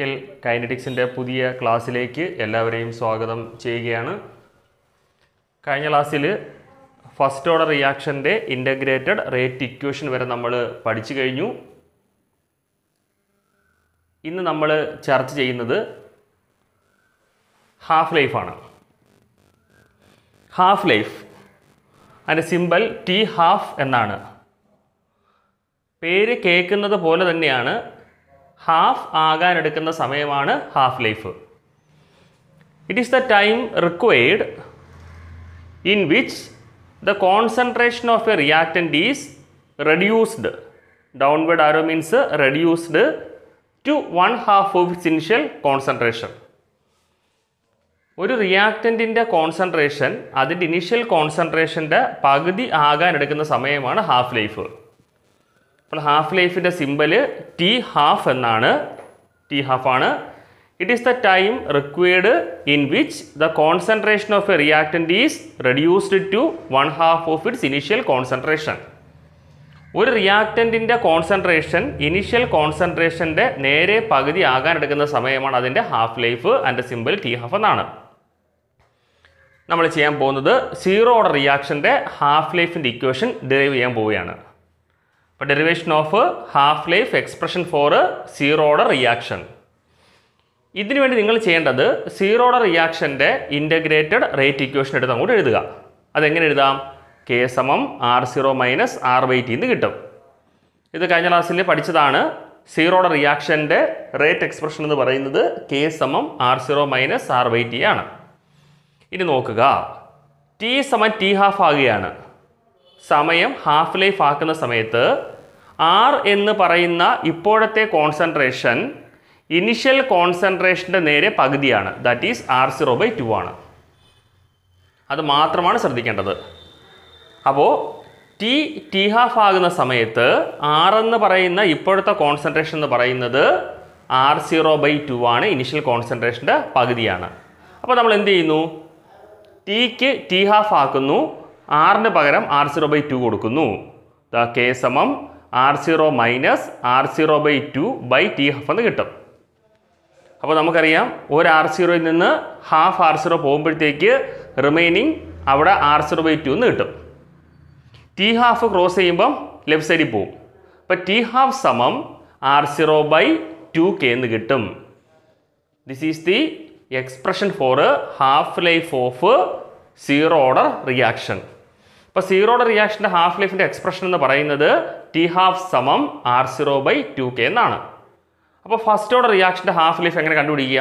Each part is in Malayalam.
തിയറിറ്റിക്കൽ കൈനറ്റിക്സിൻ്റെ പുതിയ ക്ലാസ്സിലേക്ക് എല്ലാവരെയും സ്വാഗതം ചെയ്യുകയാണ്. കഴിഞ്ഞ ക്ലാസ്സിൽ ഫസ്റ്റ് ഓർഡർ റിയാക്ഷൻ്റെ ഇൻ്റഗ്രേറ്റഡ് റേറ്റ് ഇക്വേഷൻ വരെ നമ്മൾ പഠിച്ചു കഴിഞ്ഞു. ഇന്ന് നമ്മൾ ചർച്ച ചെയ്യുന്നത് ഹാഫ് ലൈഫാണ്. ഹാഫ് ലൈഫ് അതിൻ്റെ സിമ്പൽ ടി ഹാഫ് എന്നാണ്. പേര് കേൾക്കുന്നത് പോലെ തന്നെയാണ്, ഹാഫ് ആകാനെടുക്കുന്ന സമയമാണ് half life. It is the time required in which the concentration of a reactant is reduced, downward arrow means reduced to 1/2 of its initial concentration. ഒരു റിയാക്റ്റൻറ്റിൻ്റെ കോൺസെൻട്രേഷൻ അതിൻ്റെ ഇനീഷ്യൽ കോൺസെൻട്രേഷൻ്റെ പകുതി ആകാൻ എടുക്കുന്ന സമയമാണ് ഹാഫ് ലൈഫ്. അപ്പോൾ ഹാഫ് ലൈഫിൻ്റെ സിമ്പൽ ടി ഹാഫ് എന്നാണ്. ടി ഹാഫ് ആണ്. It is the time required in which the concentration of a reactant is reduced to 1/2 of its initial concentration. ഒരു റിയാക്റ്റൻറ്റിൻ്റെ കോൺസെൻട്രേഷൻ ഇനീഷ്യൽ കോൺസെൻട്രേഷൻ്റെ നേരെ പകുതി ആകാൻ എടുക്കുന്ന സമയമാണ് അതിൻ്റെ ഹാഫ് ലൈഫ്. അതിൻ്റെ സിമ്പിൾ ടി ഹാഫ് എന്നാണ്. നമ്മൾ ചെയ്യാൻ പോകുന്നത് സീറോ ഓർഡർ റിയാക്ഷൻ്റെ ഹാഫ് ലൈഫിൻ്റെ ഇക്വേഷൻ ഡെറൈവ് ചെയ്യാൻ പോവുകയാണ്. അപ്പോൾ derivation of half life expression for zero order reaction. ഇതിനു വേണ്ടി നിങ്ങൾ ചെയ്യേണ്ടത് സീറോ ഓർഡർ റിയാക്ഷൻ്റെ ഇൻ്റഗ്രേറ്റഡ് റേറ്റ് ഇക്വേഷൻ എടുത്ത് അങ്ങോട്ട് എഴുതുക. അതെങ്ങനെ എഴുതാം? K സമം R0 മൈനസ് R/T എന്ന് കിട്ടും. ഇത് കഴിഞ്ഞ ക്ലാസ്സിൽ പഠിച്ചതാണ്. സീറോ ഓർഡർ റിയാക്ഷൻ്റെ റേറ്റ് എക്സ്പ്രഷൻ എന്ന് പറയുന്നത് K സമം R0 മൈനസ് R/T ആണ്. ഇനി നോക്കുക, T സമം T ഹാഫ് ആകുകയാണ്. സമയം ഹാഫ് ലൈഫ് ആക്കുന്ന സമയത്ത് R എന്ന് പറയുന്ന ഇപ്പോഴത്തെ കോൺസെൻട്രേഷൻ ഇനിഷ്യൽ കോൺസെൻട്രേഷൻ്റെ നേരെ പകുതിയാണ്. ദാറ്റ് ഈസ് R0/2 ആണ്. അത് മാത്രമാണ് ശ്രദ്ധിക്കേണ്ടത്. അപ്പോൾ ടി ഹാഫ് ആകുന്ന സമയത്ത് R എന്ന് പറയുന്ന ഇപ്പോഴത്തെ കോൺസെൻട്രേഷൻ എന്ന് പറയുന്നത് R0/2 ആണ്. ഇനിഷ്യൽ കോൺസെൻട്രേഷൻ്റെ പകുതിയാണ്. അപ്പോൾ നമ്മൾ എന്ത് ചെയ്യുന്നു? ടിക്ക് ടി ഹാഫ് ആക്കുന്നു, ആറിന് പകരം R0/2 കൊടുക്കുന്നു. K സമം R0 മൈനസ് R0/2/T ഹാഫ് എന്ന് കിട്ടും. അപ്പോൾ നമുക്കറിയാം, ഒരു R0യിൽ നിന്ന് ഹാഫ് R0 പോകുമ്പോഴത്തേക്ക് റിമൈനിങ് അവിടെ R0/2 എന്ന് കിട്ടും. ടി ഹാഫ് ക്രോസ് ചെയ്യുമ്പം ലെഫ്റ്റ് സൈഡിൽ പോകും. അപ്പോൾ ടി ഹാഫ് സമം R0/2K എന്ന് കിട്ടും. This is the expression for half life of zero order reaction. അപ്പോൾ സീറോ ഓർഡർ റിയാക്ഷൻ്റെ ഹാഫ് ലൈഫിൻ്റെ എക്സ്പ്രഷൻ എന്ന് പറയുന്നത് ടി ഹാഫ് സമം R0/2K എന്നാണ്. അപ്പോൾ ഫസ്റ്റ് ഓർഡർ റിയാക്ഷൻ്റെ ഹാഫ് ലൈഫ് എങ്ങനെ കണ്ടുപിടിക്കുക?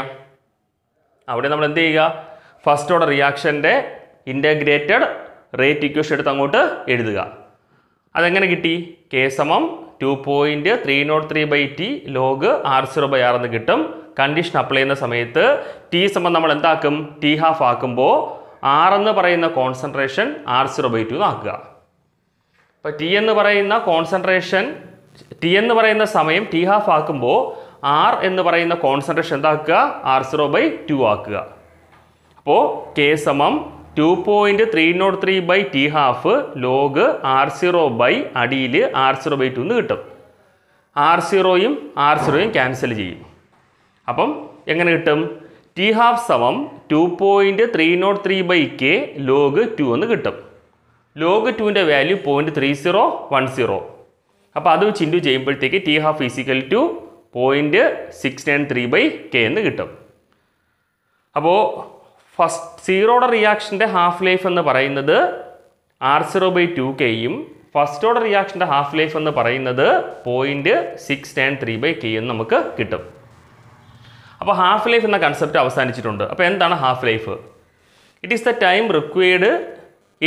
അവിടെ നമ്മൾ എന്ത് ചെയ്യുക? ഫസ്റ്റ് ഓർഡർ റിയാക്ഷൻ്റെ ഇൻ്റഗ്രേറ്റഡ് റേറ്റ് ഇക്വേഷൻ എടുത്ത് അങ്ങോട്ട് എഴുതുക. അതെങ്ങനെ കിട്ടി? K സമം 2.303/T log R0/R എന്ന് കിട്ടും. കണ്ടീഷൻ അപ്ലൈ ചെയ്യുന്ന സമയത്ത് T സമം നമ്മൾ എന്താക്കും? ടി ഹാഫ് ആക്കുമ്പോൾ R എന്ന് പറയുന്ന കോൺസെൻട്രേഷൻ R0/2 ആക്കുക. അപ്പോൾ T എന്ന് പറയുന്ന കോൺസെൻട്രേഷൻ, T എന്ന് പറയുന്ന സമയം ടി ഹാഫ് ആക്കുമ്പോൾ R എന്ന് പറയുന്ന കോൺസെൻട്രേഷൻ എന്താക്കുക? R0/2 ആക്കുക. അപ്പോൾ K സമം 2.303/T ഹാഫ് ലോഗ് R0 അടിയിൽ R0/2 എന്ന് കിട്ടും. R0യും R0യും ക്യാൻസൽ ചെയ്യും. അപ്പം എങ്ങനെ കിട്ടും? ടി ഹാഫ് സമം 2.303/K ലോഗ് 2 എന്ന് കിട്ടും. ലോഗ് 2ൻ്റെ വാല്യൂ 0.3010. അപ്പോൾ അത് വെച്ച് ഇൻറ്റു ചെയ്യുമ്പോഴത്തേക്ക് T half is equal to 0.693/K എന്ന് കിട്ടും. അപ്പോൾ ഫസ്റ്റ് സീറോ ഓർഡർ റിയാക്ഷൻ്റെ ഹാഫ് ലൈഫ് എന്ന് പറയുന്നത് R0/2Kയും ഫസ്റ്റ് ഓർഡർ റിയാക്ഷൻ്റെ ഹാഫ് ലൈഫ് എന്ന് പറയുന്നത് 0.693/K എന്ന് നമുക്ക് കിട്ടും. അപ്പോൾ ഹാഫ് ലൈഫ് എന്ന കൺസെപ്റ്റ് അവസാനിച്ചിട്ടുണ്ട്. അപ്പോൾ എന്താണ് half life? It is the time required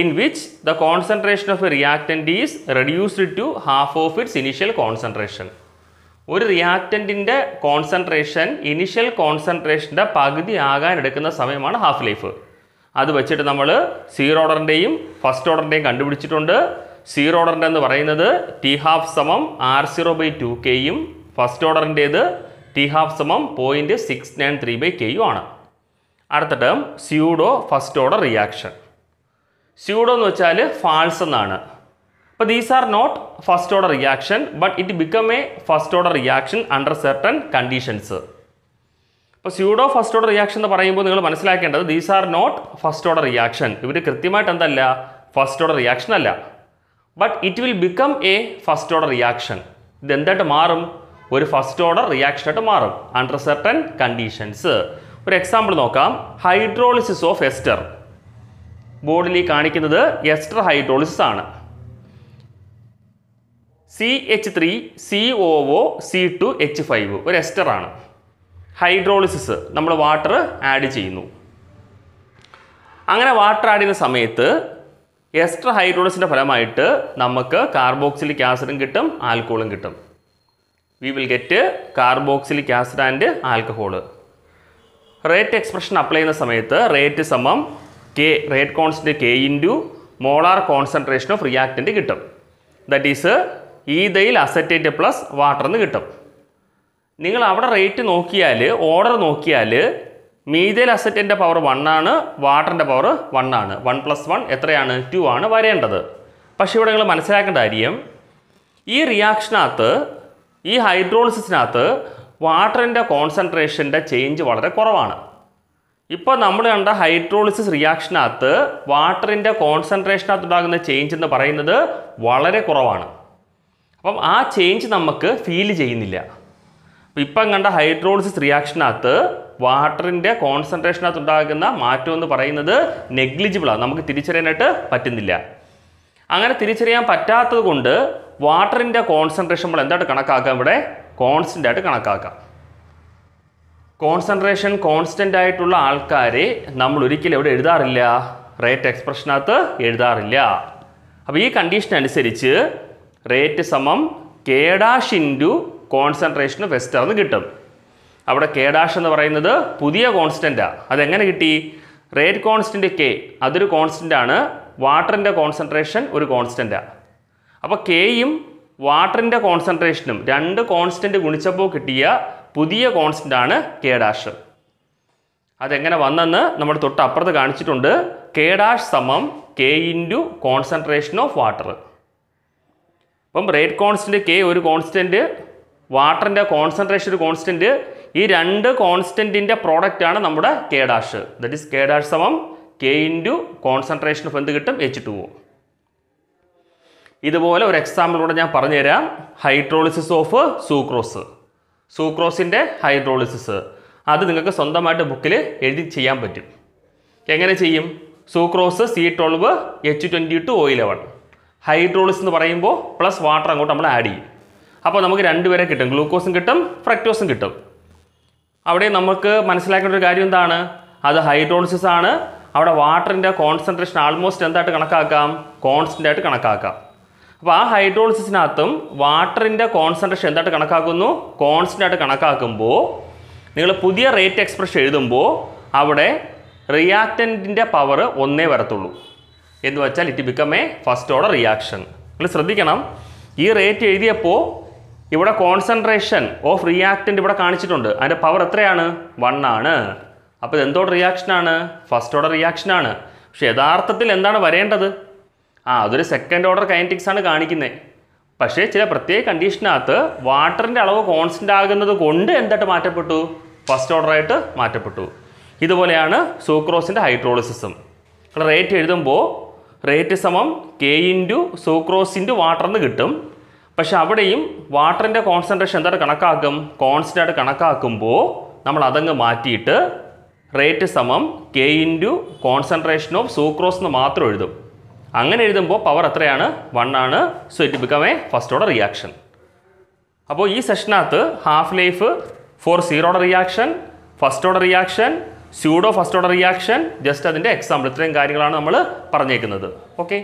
in which the concentration of a reactant is reduced to half of its initial concentration. ഒരു റിയാക്റ്റൻറ്റിൻ്റെ കോൺസെൻട്രേഷൻ ഇനിഷ്യൽ കോൺസെൻട്രേഷൻ്റെ പകുതി ആകാൻ എടുക്കുന്ന സമയമാണ് ഹാഫ് ലൈഫ്. അത് വെച്ചിട്ട് നമ്മൾ സീറോ ഓർഡറിൻ്റെയും ഫസ്റ്റ് ഓർഡറിൻ്റെയും കണ്ടുപിടിച്ചിട്ടുണ്ട്. സീറോ ഓർഡറിൻ്റെ എന്ന് പറയുന്നത് ടി ഹാഫ് സമം R0/2Kയും ഫസ്റ്റ് ഓർഡറിൻ്റേത് ടി ഹാഫ് സമം 0.693/K ആണ്. അടുത്ത term pseudo first order reaction. Pseudo എന്ന് വെച്ചാൽ ഫാൾസ് എന്നാണ്. അപ്പോൾ these are not first order reaction, but it become a first order reaction under certain conditions. അപ്പോൾ സ്യൂഡോ ഫസ്റ്റ് ഓർഡർ റിയാക്ഷൻ എന്ന് പറയുമ്പോൾ നിങ്ങൾ മനസ്സിലാക്കേണ്ടത് these are not first order reaction. ഇവർ കൃത്യമായിട്ട് എന്തല്ല, ഫസ്റ്റ് ഓർഡർ റിയാക്ഷൻ അല്ല. But it will become a first order reaction. ഇത് എന്തായിട്ട് മാറും? ഒരു ഫസ്റ്റ് ഓർഡർ റിയാക്ഷനായിട്ട് മാറും അണ്ടർ സർട്ടൻ കണ്ടീഷൻസ്. ഒരു എക്സാമ്പിൾ നോക്കാം. Hydrolysis of ester. ബോർഡിൽ കാണിക്കുന്നത് എസ്റ്റർ ഹൈഡ്രോളിസിസ് ആണ്. CH3COO C2H5 ഒരു എസ്റ്റർ ആണ്. ഹൈഡ്രോളിസിസ് നമ്മൾ വാട്ടർ ആഡ് ചെയ്യുന്നു. അങ്ങനെ വാട്ടർ ആഡ് ചെയ്യുന്ന സമയത്ത് എസ്റ്റർ ഹൈഡ്രോളിസിൻ്റെ ഫലമായിട്ട് നമുക്ക് കാർബോക്സിലിക് ആസിഡും കിട്ടും, ആൽക്കഹോളും കിട്ടും. We will get carboxylic acid and alcohol. Rate expression apply ചെയ്യുന്ന സമയത്ത് റേറ്റ് സമം K, rate constant K into molar concentration of reactant കിട്ടും. That is ethyl acetate plus water എന്ന് കിട്ടും. നിങ്ങൾ അവിടെ റേറ്റ് നോക്കിയാൽ, ഓർഡർ നോക്കിയാൽ മീഥൈൽ അസറ്റേറ്റിൻ്റെ പവർ 1 ആണ്, വാട്ടറിൻ്റെ പവർ 1 ആണ്. 1 + 1 എത്രയാണ്? 2 ആണ് വരേണ്ടത്. പക്ഷേ ഇവിടെ നിങ്ങൾ മനസ്സിലാക്കേണ്ട കാര്യം, ഈ റിയാക്ഷനകത്ത്, ഈ ഹൈഡ്രോളിസിസിനകത്ത് വാട്ടറിൻ്റെ കോൺസെൻട്രേഷൻ്റെ ചേഞ്ച് വളരെ കുറവാണ്. ഇപ്പോൾ നമ്മൾ കണ്ട ഹൈഡ്രോളിസിസ് റിയാക്ഷനകത്ത് വാട്ടറിൻ്റെ കോൺസെൻട്രേഷനകത്ത് ഉണ്ടാകുന്ന ചേഞ്ച് എന്ന് പറയുന്നത് വളരെ കുറവാണ്. അപ്പം ആ ചേഞ്ച് നമുക്ക് ഫീൽ ചെയ്യുന്നില്ല. അപ്പോൾ ഇപ്പം കണ്ട ഹൈഡ്രോളിസിസ് റിയാക്ഷനകത്ത് വാട്ടറിൻ്റെ കോൺസെൻട്രേഷനകത്ത് ഉണ്ടാകുന്ന മാറ്റം എന്ന് പറയുന്നത് നെഗ്ലിജിബിളാണ്, നമുക്ക് തിരിച്ചറിയാനായിട്ട് പറ്റുന്നില്ല. അങ്ങനെ തിരിച്ചറിയാൻ പറ്റാത്തത് കൊണ്ട് വാട്ടറിൻ്റെ കോൺസെൻട്രേഷൻ നമ്മൾ എന്തായിട്ട് കണക്കാക്കാം? ഇവിടെ കോൺസ്റ്റൻ്റ് ആയിട്ട് കണക്കാക്കാം. കോൺസെൻട്രേഷൻ കോൺസ്റ്റൻ്റ് ആയിട്ടുള്ള ആൾക്കാരെ നമ്മൾ ഒരിക്കലും എവിടെ എഴുതാറില്ല? റേറ്റ് എക്സ്പ്രഷനകത്ത് എഴുതാറില്ല. അപ്പോൾ ഈ കണ്ടീഷൻ അനുസരിച്ച് റേറ്റ് സമം K dash into concentration of ester എന്ന് കിട്ടും. അവിടെ കെ ഡാഷ് എന്ന് പറയുന്നത് പുതിയ കോൺസ്റ്റൻ്റാണ്. അതെങ്ങനെ കിട്ടി? റേറ്റ് കോൺസ്റ്റൻറ്റ് കെ അതൊരു കോൺസ്റ്റൻ്റ് ആണ്, വാട്ടറിൻ്റെ കോൺസെൻട്രേഷൻ ഒരു കോൺസ്റ്റൻ്റാണ്. അപ്പോൾ കെയും വാട്ടറിൻ്റെ കോൺസെൻട്രേഷനും രണ്ട് കോൺസ്റ്റൻ്റ് ഗുണിച്ചപ്പോൾ കിട്ടിയ പുതിയ കോൺസ്റ്റൻ്റ് ആണ് കെ ഡാഷ്. അതെങ്ങനെ വന്നെന്ന് നമ്മൾ തൊട്ട് അപ്പുറത്ത് കാണിച്ചിട്ടുണ്ട്. കെ ഡാഷ് സമം K into concentration of water. അപ്പം റേറ്റ് കോൺസ്റ്റൻറ്റ് കെ ഒരു കോൺസ്റ്റൻറ്റ്, വാട്ടറിൻ്റെ കോൺസെൻട്രേഷൻ ഒരു കോൺസ്റ്റൻറ്റ്. ഈ രണ്ട് കോൺസ്റ്റൻറ്റിൻ്റെ പ്രോഡക്റ്റാണ് നമ്മുടെ K dash. That is K dash സമം കെ ഇൻറ്റു കോൺസെൻട്രേഷൻ ഓഫ് എന്ത് കിട്ടും? H2O. ഇതുപോലെ ഒരു എക്സാമ്പിളൂടെ ഞാൻ പറഞ്ഞുതരാം. ഹൈഡ്രോളിസിസ് ഓഫ് സൂക്രോസ്, സൂക്രോസിൻ്റെ ഹൈഡ്രോളിസിസ്. അത് നിങ്ങൾക്ക് സ്വന്തമായിട്ട് ബുക്കിൽ എഴുതി ചെയ്യാൻ പറ്റും. എങ്ങനെ ചെയ്യും? Sucrose C12H22O11. ഹൈഡ്രോളിസ് എന്ന് പറയുമ്പോൾ പ്ലസ് വാട്ടർ അങ്ങോട്ട് നമ്മൾ ആഡ് ചെയ്യും. അപ്പോൾ നമുക്ക് രണ്ടുപേരെ കിട്ടും, ഗ്ലൂക്കോസും കിട്ടും, ഫ്രക്ടോസും കിട്ടും. അവിടെ നമുക്ക് മനസ്സിലാക്കേണ്ട ഒരു കാര്യം എന്താണ്? അത് ഹൈഡ്രോളിസിസ് ആണ്. അവിടെ വാട്ടറിൻ്റെ കോൺസെൻട്രേഷൻ ആൾമോസ്റ്റ് എന്തായിട്ട് കണക്കാക്കാം? കോൺസ്റ്റൻ്റ് ആയിട്ട് കണക്കാക്കാം. അപ്പോൾ ആ ഹൈഡ്രോളിസിസിനകത്തും വാട്ടറിൻ്റെ കോൺസെൻട്രേഷൻ എന്തായിട്ട് കണക്കാക്കുന്നു? കോൺസ്റ്റൻ്റ് ആയിട്ട് കണക്കാക്കുമ്പോൾ നിങ്ങൾ പുതിയ റേറ്റ് എക്സ്പ്രഷൻ എഴുതുമ്പോൾ അവിടെ റിയാക്റ്റൻറ്റിൻ്റെ പവർ 1 വരത്തുള്ളൂ. എന്ന് വെച്ചാൽ it become a first order reaction. നിങ്ങൾ ശ്രദ്ധിക്കണം, ഈ റേറ്റ് എഴുതിയപ്പോൾ ഇവിടെ കോൺസെൻട്രേഷൻ ഓഫ് റിയാക്റ്റൻ്റ് ഇവിടെ കാണിച്ചിട്ടുണ്ട്. അതിൻ്റെ പവർ എത്രയാണ്? 1 ആണ്. അപ്പോൾ ഇത് എന്തോട് റിയാക്ഷനാണ്? First order റിയാക്ഷനാണ്. പക്ഷേ യഥാർത്ഥത്തിൽ എന്താണ് വരേണ്ടത്? അതൊരു സെക്കൻഡ് ഓർഡർ കൈനറ്റിക്സ് ആണ് കാണിക്കുന്നത്. പക്ഷേ ചില പ്രത്യേക കണ്ടീഷനകത്ത് വാട്ടറിൻ്റെ അളവ് കോൺസ്റ്റൻ്റ് ആകുന്നത് കൊണ്ട് എന്തായിട്ട് മാറ്റപ്പെട്ടു? ഫസ്റ്റ് ഓർഡറായിട്ട് മാറ്റപ്പെട്ടു. ഇതുപോലെയാണ് സൂക്രോസിൻ്റെ ഹൈഡ്രോളിസിസും. റേറ്റ് എഴുതുമ്പോൾ റേറ്റ് സമം K into sucrose into water എന്ന് കിട്ടും. പക്ഷെ അവിടെയും വാട്ടറിൻ്റെ കോൺസെൻട്രേഷൻ എന്തായിട്ട് കണക്കാക്കും? കോൺസ്റ്റൻ്റ് ആയിട്ട് കണക്കാക്കുമ്പോൾ നമ്മൾ അതങ്ങ് മാറ്റിയിട്ട് റേറ്റ് സമം K into concentration of sucrose എന്ന് മാത്രം എഴുതും. അങ്ങനെ എഴുതുമ്പോൾ പവർ എത്രയാണ്? 1 ആണ്. So it become a first order reaction. അപ്പോൾ ഈ സെഷനകത്ത് half life for zero order reaction, first order reaction, pseudo first order reaction, just അതിൻ്റെ എക്സാമ്പിൾ, ഇത്രയും കാര്യങ്ങളാണ് നമ്മൾ പറഞ്ഞേക്കുന്നത്. Okay.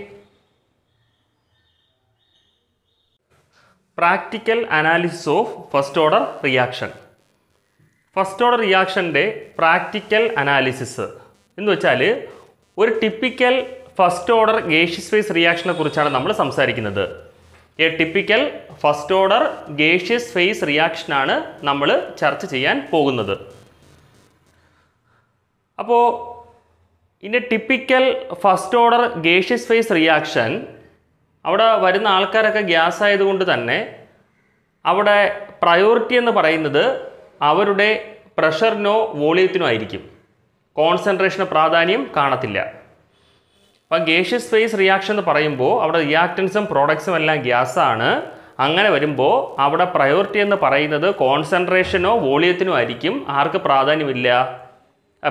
Practical analysis of first order reaction. First order റിയാക്ഷൻ്റെ പ്രാക്ടിക്കൽ അനാലിസിസ് എന്ന് വെച്ചാൽ ഒരു typical first order gaseous phase റിയാക്ഷനെ കുറിച്ചാണ് നമ്മൾ സംസാരിക്കുന്നത്. A typical first order gaseous phase റിയാക്ഷനാണ് നമ്മൾ ചർച്ച ചെയ്യാൻ പോകുന്നത്. അപ്പോൾ in a typical first order gaseous phase reaction അവിടെ വരുന്ന ആൾക്കാരൊക്കെ ഗ്യാസ് ആയതുകൊണ്ട് തന്നെ അവിടെ പ്രയോറിറ്റി എന്ന് പറയുന്നത് അവരുടെ പ്രഷറിനോ വോളിയത്തിനോ ആയിരിക്കും. കോൺസെൻട്രേഷന് പ്രാധാന്യം കാണത്തില്ല. അപ്പം ഗേഷ്യസ് ഫേസ് റിയാക്ഷൻ എന്ന് പറയുമ്പോൾ അവിടെ റിയാക്റ്റൻസും പ്രോഡക്ട്സും എല്ലാം ഗ്യാസാണ്. അങ്ങനെ വരുമ്പോൾ അവിടെ പ്രയോറിറ്റി എന്ന് പറയുന്നത് കോൺസെൻട്രേഷനോ വോളിയത്തിനോ ആയിരിക്കും. ആർക്ക് പ്രാധാന്യമില്ല?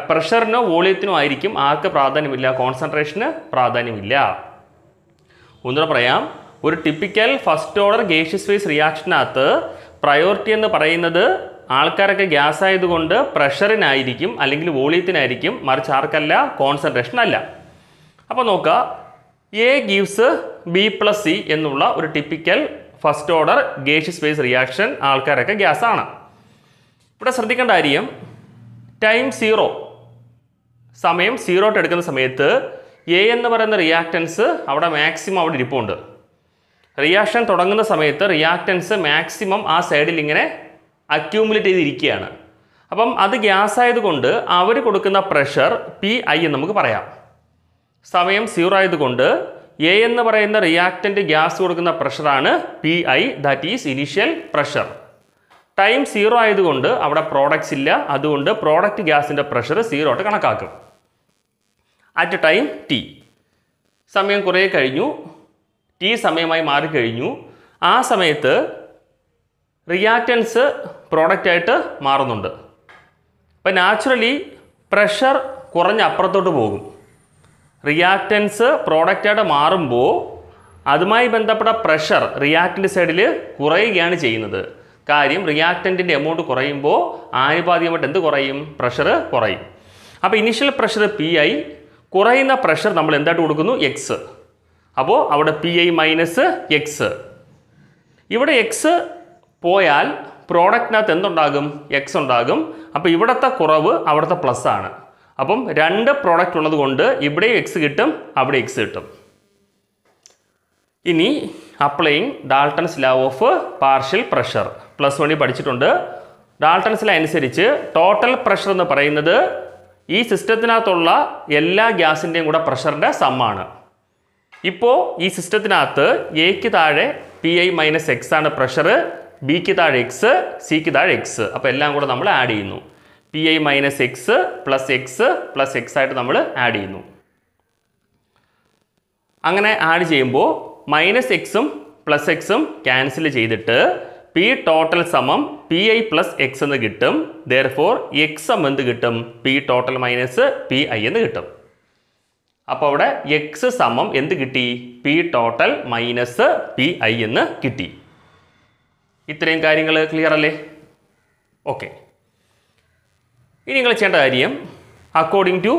പ്രഷറിനോ വോളിയത്തിനോ ആയിരിക്കും. ആർക്ക് പ്രാധാന്യമില്ല? കോൺസെൻട്രേഷന് പ്രാധാന്യമില്ല. ഒന്നുകൂടെ പറയാം. ഒരു typical first order gaseous phase റിയാക്ഷനകത്ത് പ്രയോറിറ്റി എന്ന് പറയുന്നത് ആൾക്കാരൊക്കെ ഗ്യാസ് ആയതുകൊണ്ട് പ്രഷറിനായിരിക്കും അല്ലെങ്കിൽ വോളിയത്തിനായിരിക്കും. മറിച്ച് ആർക്കല്ല? കോൺസെൻട്രേഷൻ അല്ല. അപ്പോൾ നോക്കുക, A gives B plus C എന്നുള്ള ഒരു typical first order gaseous phase reaction. ആൾക്കാരൊക്കെ ഗ്യാസാണ്. ഇവിടെ ശ്രദ്ധിക്കേണ്ട കാര്യം, ടൈം 0 സമയം 0 എടുക്കുന്ന സമയത്ത് എ എന്ന് പറയുന്ന റിയാക്റ്റൻസ് അവിടെ മാക്സിമം അവിടെ ഇരിപ്പുണ്ട്. റിയാക്ഷൻ തുടങ്ങുന്ന സമയത്ത് റിയാക്റ്റൻസ് മാക്സിമം ആ സൈഡിൽ ഇങ്ങനെ അക്യൂമുലേറ്റ് ചെയ്തിരിക്കുകയാണ്. അപ്പം അത് ഗ്യാസ് ആയതുകൊണ്ട് അവർ കൊടുക്കുന്ന പ്രഷർ PI എന്ന് നമുക്ക് പറയാം. സമയം 0 ആയതുകൊണ്ട് എ എന്ന് പറയുന്ന റിയാക്റ്റൻ്റ് ഗ്യാസ് കൊടുക്കുന്ന പ്രഷറാണ് PI, that is initial pressure. Time 0 ആയതുകൊണ്ട് അവിടെ പ്രോഡക്ട്സ് ഇല്ല. അതുകൊണ്ട് പ്രോഡക്റ്റ് ഗ്യാസിൻ്റെ പ്രഷർ 0 ആയിട്ട് കണക്കാക്കും. അറ്റ് ടൈം T സമയം കുറേ കഴിഞ്ഞു, T സമയമായി മാറിക്കഴിഞ്ഞു. ആ സമയത്ത് റിയാക്റ്റൻസ് പ്രോഡക്റ്റായിട്ട് മാറുന്നുണ്ട്. അപ്പം നാച്ചുറലി പ്രഷർ കുറഞ്ഞ് അപ്പുറത്തോട്ട് പോകും. റിയാക്റ്റൻസ് പ്രോഡക്റ്റായിട്ട് മാറുമ്പോൾ അതുമായി ബന്ധപ്പെട്ട പ്രഷർ റിയാക്റ്റൻ്റ് സൈഡിൽ കുറയുകയാണ് ചെയ്യുന്നത്. കാര്യം റിയാക്റ്റൻറ്റിൻ്റെ എമൗണ്ട് കുറയുമ്പോൾ ആനുപാതികമായിട്ട് എന്ത് കുറയും? പ്രഷർ കുറയും. അപ്പോൾ ഇനീഷ്യൽ പ്രഷർ PI, കുറയുന്ന പ്രഷർ നമ്മൾ എന്തായിട്ട് കൊടുക്കുന്നു? X. അപ്പോൾ അവിടെ PI മൈനസ് X. ഇവിടെ X പോയാൽ പ്രോഡക്റ്റിനകത്ത് എന്തുണ്ടാകും? X ഉണ്ടാകും. അപ്പോൾ ഇവിടുത്തെ കുറവ് അവിടുത്തെ പ്ലസ് ആണ്. അപ്പം രണ്ട് പ്രോഡക്റ്റ് ഉള്ളത് കൊണ്ട് ഇവിടെ X കിട്ടും, അവിടെ X കിട്ടും. ഇനി applying Dalton's law of partial pressure +1 പഠിച്ചിട്ടുണ്ട്. ഡാൾട്ടൺസ് ലോ അനുസരിച്ച് ടോട്ടൽ പ്രഷർ എന്ന് പറയുന്നത് ഈ സിസ്റ്റത്തിനകത്തുള്ള എല്ലാ ഗ്യാസിൻ്റെയും കൂടെ പ്രഷറിൻ്റെ സമ്മാണ്. ഇപ്പോൾ ഈ സിസ്റ്റത്തിനകത്ത് എക്ക് താഴെ PI മൈനസ് X ആണ് പ്രഷർ, ബിക്ക് താഴെ X, സിക്ക് താഴെ X. അപ്പോൾ എല്ലാം കൂടെ നമ്മൾ ആഡ് ചെയ്യുന്നു. PI minus X plus X plus X ആയിട്ട് നമ്മൾ ആഡ് ചെയ്യുന്നു. അങ്ങനെ ആഡ് ചെയ്യുമ്പോൾ മൈനസ് Xും പ്ലസ് Xും ക്യാൻസൽ ചെയ്തിട്ട് P ടോട്ടൽ സമം PI പ്ലസ് X എന്ന് കിട്ടും. ദെയർഫോർ X സം എന്ത് കിട്ടും? P ടോട്ടൽ മൈനസ് PI എന്ന് കിട്ടും. അപ്പോൾ അവിടെ X സമം എന്ത് കിട്ടി? P ടോട്ടൽ മൈനസ് PI എന്ന് കിട്ടി. ഇത്രയും കാര്യങ്ങൾ ക്ലിയർ അല്ലേ? ഓക്കെ. ഇനി നിങ്ങൾ ചെയ്യേണ്ട കാര്യം, according to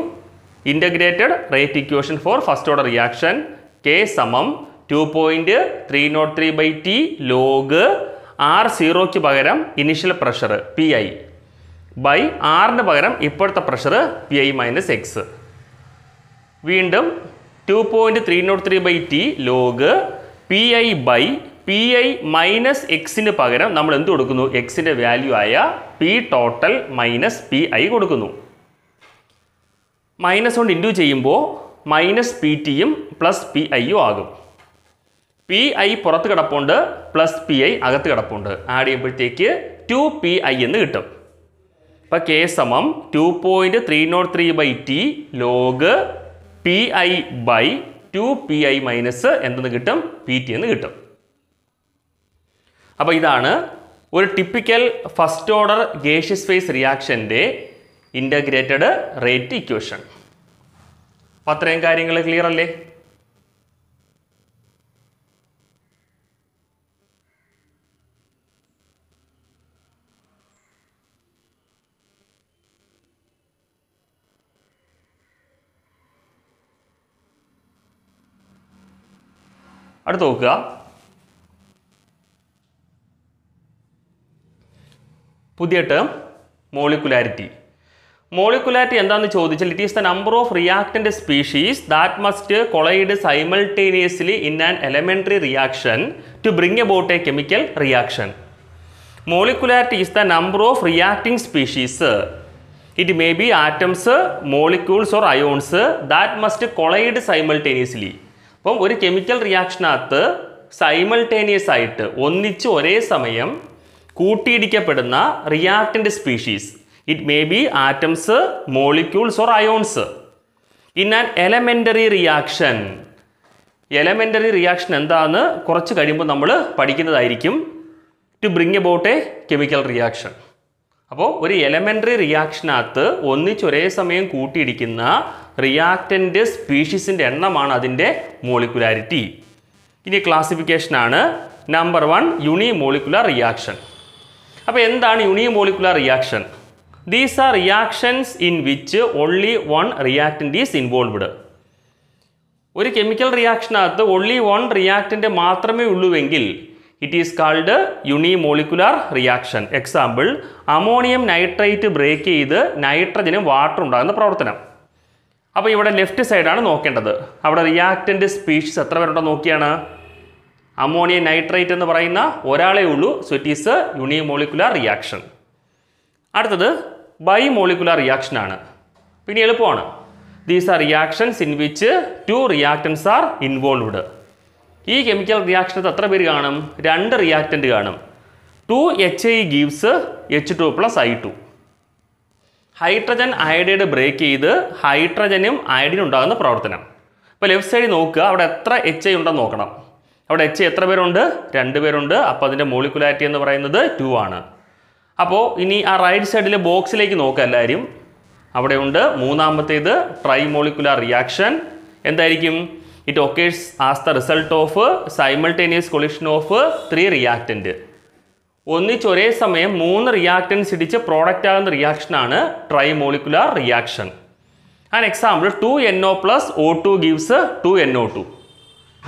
integrated rate equation for first order reaction K സമം 2.303/T ലോഗ് R0ക്ക് പകരം ഇനിഷ്യൽ പ്രഷർ PI ബൈ ആറിന് പകരം ഇപ്പോഴത്തെ പ്രഷർ PI മൈനസ് X. വീണ്ടും 2.303/T log PI by PI minus Xന് പകരം നമ്മൾ എന്ത് കൊടുക്കുന്നു? Xൻ്റെ വാല്യൂ ആയ P ടോട്ടൽ മൈനസ് PI കൊടുക്കുന്നു. മൈനസ് കൊണ്ട് ഇൻഡ്യൂ ചെയ്യുമ്പോൾ മൈനസ് PTയും പ്ലസ് PIയും ആകും. PI പുറത്ത് കിടപ്പുണ്ട്, പ്ലസ് PI അകത്ത് കിടപ്പുണ്ട്. ആഡ് ചെയ്യുമ്പോഴത്തേക്ക് 2PI എന്ന് കിട്ടും. അപ്പോൾ K സമം 2.303/T log PI by 2PI minus എന്തെന്ന് കിട്ടും? PT എന്ന് കിട്ടും. അപ്പോൾ ഇതാണ് ഒരു typical first order gaseous phase റിയാക്ഷൻ്റെ ഇൻ്റഗ്രേറ്റഡ് റേറ്റ് ഇക്വേഷൻ. അപ്പോൾ അത്രയും കാര്യങ്ങൾ ക്ലിയർ അല്ലേ? അടുത്ത് നോക്കുക, പുതിയ ടേം മോളിക്കുലാരിറ്റി. മോളിക്കുലാരിറ്റി എന്താണെന്ന് ചോദിച്ചാൽ it is the number of reactant species that must collide simultaneously in an elementary reaction to bring about a chemical reaction. Molecularity is the number of reacting species. It may be atoms, molecules or ions that must collide simultaneously. അപ്പം ഒരു കെമിക്കൽ റിയാക്ഷനകത്ത് സൈമൾട്ടേനിയസ് ആയിട്ട് ഒന്നിച്ച് ഒരേ സമയം കൂട്ടിയിടിക്കപ്പെടുന്ന reactant species, It may be atoms, molecules or ions. In an elementary reaction, elementary reaction എന്താണെന്ന് കുറച്ച് കഴിയുമ്പോൾ നമ്മൾ പഠിക്കുന്നതായിരിക്കും. To bring about a chemical reaction. അപ്പോൾ ഒരു എലമെൻ്ററി റിയാക്ഷനകത്ത് ഒന്നിച്ചൊരേ സമയം കൂട്ടിയിടിക്കുന്ന റിയാക്റ്റൻ്റ് സ്പീഷീസിൻ്റെ എണ്ണമാണ് അതിൻ്റെ മോളിക്കുലാരിറ്റി. ഇനി ക്ലാസിഫിക്കേഷനാണ്. Number 1 unimolecular reaction. അപ്പോൾ എന്താണ് unimolecular reaction? These are reactions in which only one reactant is involved. ഒരു കെമിക്കൽ റിയാക്ഷനകത്ത് only one reactant മാത്രമേ ഉള്ളൂവെങ്കിൽ it is called unimolecular reaction. Example, ammonium nitrate break ചെയ്ത് നൈട്രജനും വാട്ടർ ഉണ്ടാകുന്ന പ്രവർത്തനം. അപ്പോൾ ഇവിടെ ലെഫ്റ്റ് സൈഡാണ് നോക്കേണ്ടത്. അവിടെ റിയാക്റ്റൻ്റ് സ്പീഷീസ് എത്ര പേരുണ്ടെന്ന് നോക്കിയാണ്. അമോണിയം നൈട്രേറ്റ് എന്ന് പറയുന്ന ഒരാളേ ഉള്ളൂ. So it is unimolecular reaction. അടുത്തത് ബൈമോളിക്കുലർ റിയാക്ഷൻ ആണ്. പിന്നെ എളുപ്പമാണ്. These are reactions in which 2 reactants R involved. ഈ കെമിക്കൽ റിയാക്ഷനകത്ത് എത്ര പേര് കാണും? 2 റിയാക്റ്റൻ്റ് കാണും. 2HI gives H2+I2. Hydrogen iodide break ചെയ്ത് ഹൈഡ്രജനും അയഡിനും ഉണ്ടാകുന്ന പ്രവർത്തനം. അപ്പോൾ ലെഫ്റ്റ് സൈഡിൽ നോക്കുക, അവിടെ എത്ര HI ഉണ്ടെന്ന് നോക്കണം. അവിടെ HI എത്ര പേരുണ്ട്? 2 പേരുണ്ട്. അപ്പോൾ അതിൻ്റെ മോളിക്കുലാരിറ്റി എന്ന് പറയുന്നത് 2 ആണ്. അപ്പോൾ ഇനി ആ റൈറ്റ് സൈഡിലെ ബോക്സിലേക്ക് നോക്കുക എല്ലാവരും. അവിടെ ഉണ്ട് മൂന്നാമത്തേത് ട്രൈമോളിക്കുലർ റിയാക്ഷൻ. എന്തായിരിക്കും? It occurs as the result of simultaneous collision of 3 reactant. ഒന്നിച്ചൊരേ സമയം 3 റിയാക്റ്റൻസ് ഇടിച്ച് പ്രോഡക്റ്റ് ആകുന്ന റിയാക്ഷനാണ് trimolecular reaction. An example, 2NO+O2 gives 2NO2.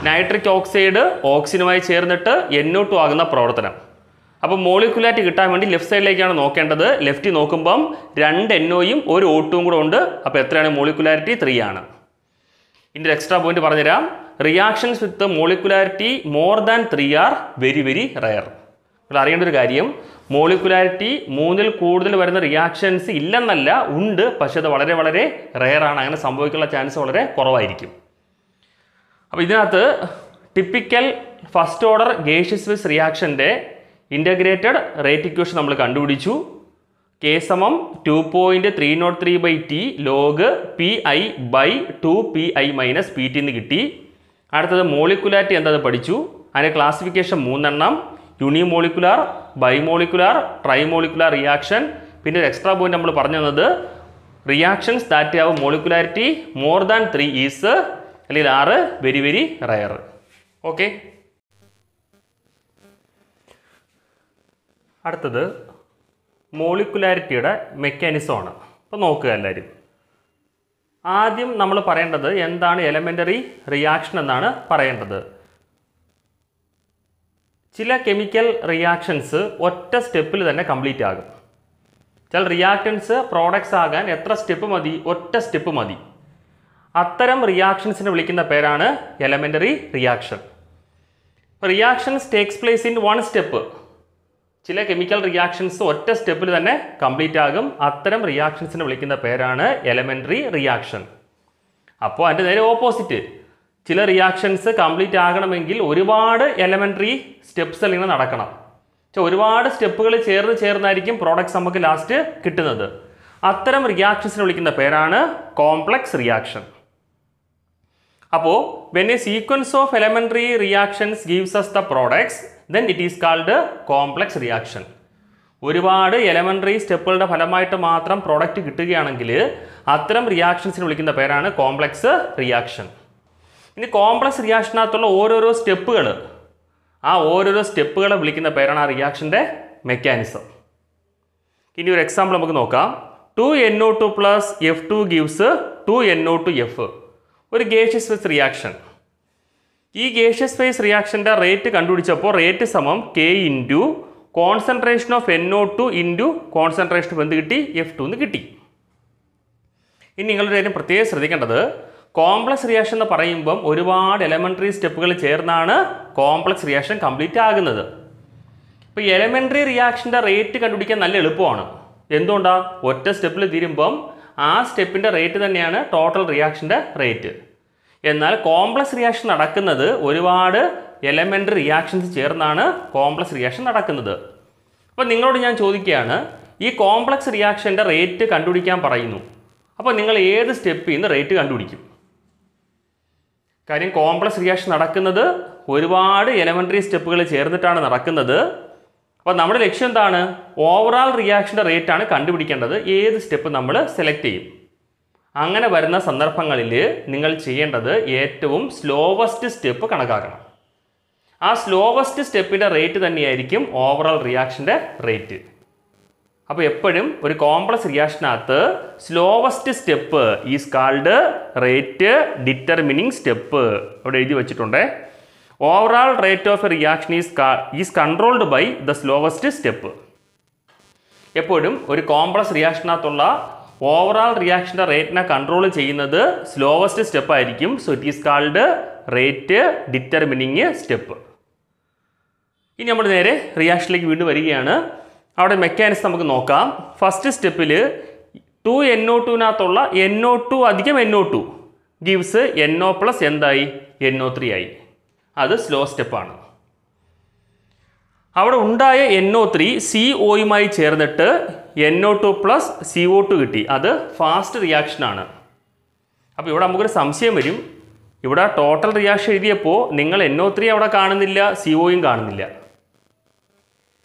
Nitric oxide ഓക്സിജനുമായി ചേർന്നിട്ട് NO2 ആകുന്ന പ്രവർത്തനം. അപ്പോൾ മോളിക്കുലാരിറ്റി കിട്ടാൻ വേണ്ടി ലെഫ്റ്റ് സൈഡിലേക്കാണ് നോക്കേണ്ടത്. ലെഫ്റ്റിൽ നോക്കുമ്പം 2 NOയും 1 O2ഉം കൂടെ ഉണ്ട്. അപ്പോൾ എത്രയാണ് മോളിക്കുലാരിറ്റി? 3 ആണ്. ഇതിൻ്റെ എക്സ്ട്രാ പോയിന്റ് പറഞ്ഞുതരാം. Reactions with molecularity more than 3 are very very rare. നിങ്ങൾ അറിയേണ്ട ഒരു കാര്യം, മോളിക്കുലാരിറ്റി 3ൽ കൂടുതൽ വരുന്ന റിയാക്ഷൻസ് ഇല്ലെന്നല്ല, ഉണ്ട്. പക്ഷേ അത് വളരെ വളരെ റയർ ആണ്. അങ്ങനെ സംഭവിക്കാനുള്ള ചാൻസ് വളരെ കുറവായിരിക്കും. അപ്പോൾ ഇതിനകത്ത് typical first order gaseous phase റിയാക്ഷൻ്റെ ഇൻ്റഗ്രേറ്റഡ് റേറ്റ് ഇക്വേഷൻ നമ്മൾ കണ്ടുപിടിച്ചു. K = 2.303/T log Pi/2Pi - Pt എന്ന് കിട്ടി. അടുത്തത് മോളിക്കുലാരിറ്റി എന്താണെന്ന് പഠിച്ചു. അതിൻ്റെ ക്ലാസിഫിക്കേഷൻ 3 എണ്ണം: യൂണിമോളിക്കുലർ, ബൈമോളിക്കുലർ, ട്രൈമോളിക്കുലർ റിയാക്ഷൻ. പിന്നെ ഒരു എക്സ്ട്രാ പോയിന്റ് നമ്മൾ പറഞ്ഞു തന്നത്, reactions that have molecularity more than 3 is അല്ലെങ്കിൽ 6 വെരി വെരി റയർ. ഓക്കെ. അടുത്തത് മോളിക്കുലാരിറ്റിയുടെ മെക്കാനിസമാണ്. അപ്പോൾ നോക്കുക എല്ലാവരും. ആദ്യം നമ്മൾ പറയേണ്ടത് എന്താണ് എലമെൻ്ററി റിയാക്ഷൻ എന്നാണ് പറയേണ്ടത്. ചില കെമിക്കൽ റിയാക്ഷൻസ് ഒറ്റ സ്റ്റെപ്പിൽ തന്നെ കംപ്ലീറ്റ് ആകും. ചില റിയാക്റ്റൻസ് പ്രോഡക്ട്സ് ആകാൻ എത്ര സ്റ്റെപ്പ് മതി? ഒറ്റ സ്റ്റെപ്പ് മതി. അത്തരം റിയാക്ഷൻസിനെ വിളിക്കുന്ന പേരാണ് elementary reaction. Reactions takes place in 1 step. ചില കെമിക്കൽ റിയാക്ഷൻസ് ഒറ്റ സ്റ്റെപ്പിൽ തന്നെ കംപ്ലീറ്റ് ആകും. അത്തരം റിയാക്ഷൻസിനെ വിളിക്കുന്ന പേരാണ് എലമെൻ്ററി റിയാക്ഷൻ. അപ്പോൾ അതിൻ്റെ നേരെ ഓപ്പോസിറ്റ്, ചില റിയാക്ഷൻസ് കംപ്ലീറ്റ് ആകണമെങ്കിൽ ഒരുപാട് എലമെൻ്ററി സ്റ്റെപ്സ് അല്ലെങ്കിൽ നടക്കണം. ഒരുപാട് സ്റ്റെപ്പുകൾ ചേർന്നായിരിക്കും പ്രോഡക്ട്സ് നമുക്ക് ലാസ്റ്റ് കിട്ടുന്നത്. അത്തരം റിയാക്ഷൻസിനെ വിളിക്കുന്ന പേരാണ് കോംപ്ലക്സ് റിയാക്ഷൻ. അപ്പോൾ when a sequence of elementary reactions gives us the products, then it is called complex reaction. ഒരുപാട് എലമെൻ്ററി സ്റ്റെപ്പുകളുടെ ഫലമായിട്ട് മാത്രം പ്രോഡക്റ്റ് കിട്ടുകയാണെങ്കിൽ അത്തരം റിയാക്ഷൻസിനെ വിളിക്കുന്ന പേരാണ് കോംപ്ലക്സ് റിയാക്ഷൻ. ഇനി കോംപ്ലക്സ് റിയാക്ഷനകത്തുള്ള ഓരോരോ സ്റ്റെപ്പുകൾ, ആ ഓരോരോ സ്റ്റെപ്പുകളെ വിളിക്കുന്ന പേരാണ് ആ റിയാക്ഷൻ്റെ മെക്കാനിസം. ഇനി ഒരു എക്സാമ്പിൾ നമുക്ക് നോക്കാം. 2NO2 + F2 gives 2NO2F. ഒരു ഗേഷ്യസ് ഫേസ് റിയാക്ഷൻ. ഈ ഗേഷ്യസ് ഫേസ് റിയാക്ഷൻ്റെ റേറ്റ് കണ്ടുപിടിച്ചപ്പോൾ rate = K × concentration of NO2 × concentration of എന്ത് കിട്ടി? F2 എന്ന് കിട്ടി. ഇനി നിങ്ങളുടെ കാര്യം പ്രത്യേകം ശ്രദ്ധിക്കേണ്ടത്, കോംപ്ലക്സ് റിയാക്ഷൻ എന്ന് പറയുമ്പം ഒരുപാട് എലമെൻ്ററി സ്റ്റെപ്പുകൾ ചേർന്നാണ് കോംപ്ലക്സ് റിയാക്ഷൻ കംപ്ലീറ്റ് ആകുന്നത്. ഇപ്പോൾ എലമെൻ്ററി റിയാക്ഷൻ്റെ റേറ്റ് കണ്ടുപിടിക്കാൻ നല്ല എളുപ്പമാണ്. എന്തുകൊണ്ടാണ്? ഒറ്റ സ്റ്റെപ്പിൽ തീരുമ്പം ആ സ്റ്റെപ്പിൻ്റെ റേറ്റ് തന്നെയാണ് ടോട്ടൽ റിയാക്ഷൻ്റെ റേറ്റ്. എന്നാൽ കോംപ്ലക്സ് റിയാക്ഷൻ നടക്കുന്നത് ഒരുപാട് എലമെൻ്ററി റിയാക്ഷൻസ് ചേർന്നാണ് കോംപ്ലക്സ് റിയാക്ഷൻ നടക്കുന്നത്. അപ്പോൾ നിങ്ങളോട് ഞാൻ ചോദിക്കുകയാണ്, ഈ കോംപ്ലക്സ് റിയാക്ഷൻ്റെ റേറ്റ് കണ്ടുപിടിക്കാൻ പറയുന്നു. അപ്പോൾ നിങ്ങൾ ഏത് സ്റ്റെപ്പിൽ നിന്ന് റേറ്റ് കണ്ടുപിടിക്കും? കാര്യം കോംപ്ലക്സ് റിയാക്ഷൻ നടക്കുന്നത് ഒരുപാട് എലമെൻ്ററി സ്റ്റെപ്പുകൾ ചേർന്നിട്ടാണ് നടക്കുന്നത്. അപ്പോൾ നമ്മുടെ ലക്ഷ്യം എന്താണ്? ഓവറാൾ റിയാക്ഷൻ്റെ റേറ്റാണ് കണ്ടുപിടിക്കേണ്ടത്. ഏത് സ്റ്റെപ്പ് നമ്മൾ സെലക്ട് ചെയ്യും? അങ്ങനെ വരുന്ന സന്ദർഭങ്ങളിൽ നിങ്ങൾ ചെയ്യേണ്ടത് ഏറ്റവും സ്ലോവസ്റ്റ് സ്റ്റെപ്പ് കണക്കാക്കണം. ആ സ്ലോവസ്റ്റ് സ്റ്റെപ്പിൻ്റെ റേറ്റ് തന്നെയായിരിക്കും ഓവറാൾ റിയാക്ഷൻ്റെ റേറ്റ്. അപ്പോൾ എപ്പോഴും ഒരു കോംപ്ലക്സ് റിയാക്ഷനകത്ത് slowest step is called rate determining step. അവിടെ എഴുതി വെച്ചിട്ടുണ്ട്. Overall rate of a reaction is controlled by the slowest step. എപ്പോഴും ഒരു കോംപ്ലക്സ് റിയാക്ഷനകത്തുള്ള ഓവറാൾ റിയാക്ഷൻ്റെ റേറ്റിനെ കൺട്രോൾ ചെയ്യുന്നത് സ്ലോവസ്റ്റ് സ്റ്റെപ്പ് ആയിരിക്കും. So it is called rate determining step. ഇനി നമ്മൾ നേരെ റിയാക്ഷനിലേക്ക് വീണ്ടും വരികയാണ്. അവിടെ മെക്കാനിസം നമുക്ക് നോക്കാം. ഫസ്റ്റ് സ്റ്റെപ്പിൽ 2NO2-നകത്തുള്ള NO2 അധികം NO2 ഗിവ്സ് NO പ്ലസ് എന്തായി? NO3 ആയി. അത് സ്ലോ സ്റ്റെപ്പാണ്. അവിടെ ഉണ്ടായ NO3 CO-യുമായി ചേർന്നിട്ട് NO2 പ്ലസ് CO2 കിട്ടി. അത് ഫാസ്റ്റ് റിയാക്ഷനാണ്. അപ്പോൾ ഇവിടെ നമുക്കൊരു സംശയം വരും. ഇവിടെ ടോട്ടൽ റിയാക്ഷൻ എഴുതിയപ്പോൾ നിങ്ങൾ NO3 അവിടെ കാണുന്നില്ല, CO-യും കാണുന്നില്ല.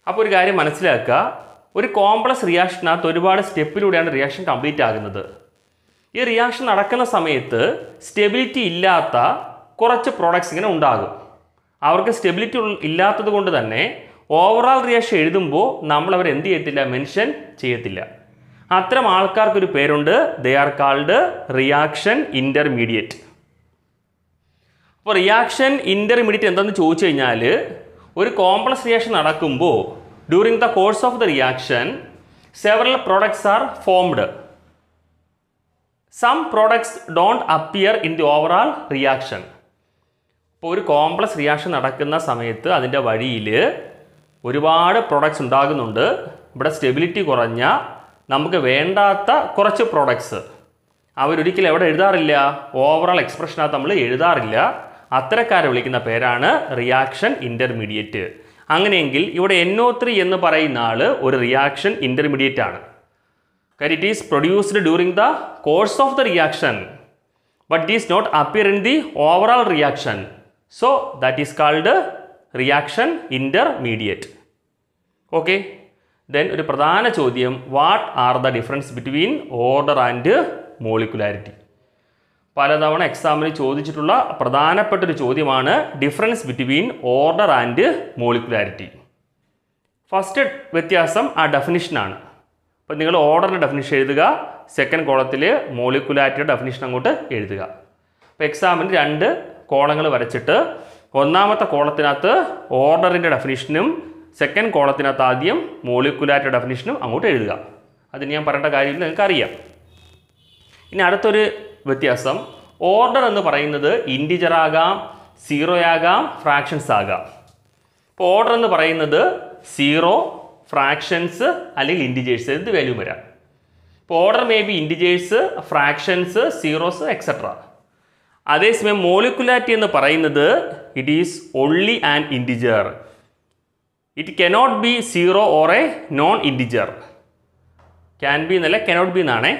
അപ്പോൾ ഒരു കാര്യം മനസ്സിലാക്കുക, ഒരു കോംപ്ലക്സ് റിയാക്ഷനകത്ത് ഒരുപാട് സ്റ്റെപ്പിലൂടെയാണ് റിയാക്ഷൻ കംപ്ലീറ്റ് ആകുന്നത്. ഈ റിയാക്ഷൻ നടക്കുന്ന സമയത്ത് സ്റ്റെബിലിറ്റി ഇല്ലാത്ത കുറച്ച് പ്രോഡക്ട്സ് ഇങ്ങനെ ഉണ്ടാകും. അവർക്ക് സ്റ്റെബിലിറ്റി ഇല്ലാത്തത് കൊണ്ട് തന്നെ ഓവറാൾ റിയാക്ഷൻ എഴുതുമ്പോൾ നമ്മൾ അവർ എന്ത് ചെയ്യത്തില്ല? മെൻഷൻ ചെയ്യത്തില്ല. അത്തരം ആൾക്കാർക്കൊരു പേരുണ്ട്. They are called reaction intermediate. അപ്പോൾ റിയാക്ഷൻ ഇൻ്റർമീഡിയറ്റ് എന്താണെന്ന് ചോദിച്ചു കഴിഞ്ഞാൽ, ഒരു കോംപ്ലക്സ് റിയാക്ഷൻ നടക്കുമ്പോൾ during the course of the reaction several products are formed. Some products don't appear in the overall reaction. ഇപ്പോൾ ഒരു കോംപ്ലക്സ് റിയാക്ഷൻ നടക്കുന്ന സമയത്ത് അതിൻ്റെ വഴിയിൽ ഒരുപാട് പ്രോഡക്ട്സ് ഉണ്ടാകുന്നുണ്ട്. ഇവിടെ സ്റ്റെബിലിറ്റി കുറഞ്ഞ നമുക്ക് വേണ്ടാത്ത കുറച്ച് പ്രോഡക്ട്സ് അവരൊരിക്കലും എവിടെ എഴുതാറില്ല? ഓവറാൾ എക്സ്പ്രഷനകത്ത് നമ്മൾ എഴുതാറില്ല. അത്തരക്കാരെ വിളിക്കുന്ന പേരാണ് റിയാക്ഷൻ ഇൻ്റർമീഡിയറ്റ്. അങ്ങനെയെങ്കിൽ ഇവിടെ NO3 എന്ന് പറയുന്ന ആൾ ഒരു റിയാക്ഷൻ ഇൻ്റർമീഡിയറ്റ് ആണ്. കാര്യം it is produced during the course of the reaction but it is not appear in the overall reaction. So that is called reaction intermediate. Okay, then ഒരു പ്രധാന ചോദ്യം, what are the difference between order and molecularity? പലതവണ എക്സാമിന് ചോദിച്ചിട്ടുള്ള പ്രധാനപ്പെട്ടൊരു ചോദ്യമാണ് difference between order and molecularity. First വ്യത്യാസം ആ ഡെഫിനിഷനാണ്. അപ്പോൾ നിങ്ങൾ ഓർഡറിൻ്റെ ഡെഫിനിഷൻ എഴുതുക, സെക്കൻഡ് കോളത്തിൽ മോളിക്കുലാരിറ്റിയുടെ ഡെഫിനിഷൻ അങ്ങോട്ട് എഴുതുക. അപ്പോൾ എക്സാമിന് 2 കോളങ്ങൾ വരച്ചിട്ട് ഒന്നാമത്തെ കോളത്തിനകത്ത് ഓർഡറിൻ്റെ ഡെഫിനിഷനും സെക്കൻഡ് കോളത്തിനകത്ത് ആദ്യം മോളിക്കുലാരിറ്റിയുടെ ഡെഫിനിഷനും അങ്ങോട്ട് എഴുതുക. അതിന് ഞാൻ പറയേണ്ട കാര്യമില്ല, നിങ്ങൾക്ക് അറിയാം. ഇനി അടുത്തൊരു വ്യത്യാസം, ഓർഡർ എന്ന് പറയുന്നത് ഇൻറ്റിജർ ആകാം, 0 ആകാം, ഫ്രാക്ഷൻസ് ആകാം. ഇപ്പോൾ ഓർഡർ എന്ന് പറയുന്നത് 0, ഫ്രാക്ഷൻസ് അല്ലെങ്കിൽ ഇൻറ്റിജേഴ്സ് എന്ത് വാല്യൂ വരാം. ഇപ്പോൾ order may be integers, fractions, zeros etcetera. അതേസമയം മോളിക്കുലാരിറ്റി എന്ന് പറയുന്നത് it is only an integer. It cannot be 0 or a non integer. Can be എന്നല്ല, കനോട്ട് ബി എന്നാണ്.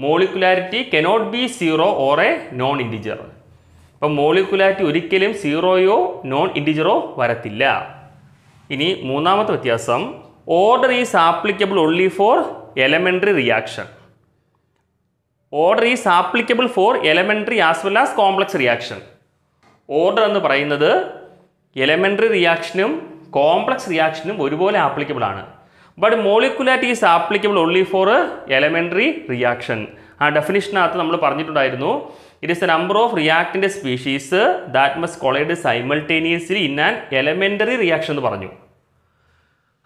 Molecularity cannot be 0 or a non integer. അപ്പം മോളിക്കുലാരിറ്റി ഒരിക്കലും 0യോ നോൺ ഇൻറ്റിജറോ വരത്തില്ല. ഇനി മൂന്നാമത്തെ വ്യത്യാസം, order is applicable only for elementary reaction. Order is applicable for elementary as well as complex reaction. Order എന്ന് പറയുന്നത് എലമെൻ്ററി റിയാക്ഷനും കോംപ്ലക്സ് റിയാക്ഷനും ഒരുപോലെ ആപ്ലിക്കബിൾ ആണ്. But molecularity is applicable only for elementary reaction. ആ ഡെഫിനിഷനകത്ത് നമ്മൾ പറഞ്ഞിട്ടുണ്ടായിരുന്നു, it is a number of reactant species that must collide simultaneously in an elementary reaction എന്ന് പറഞ്ഞു.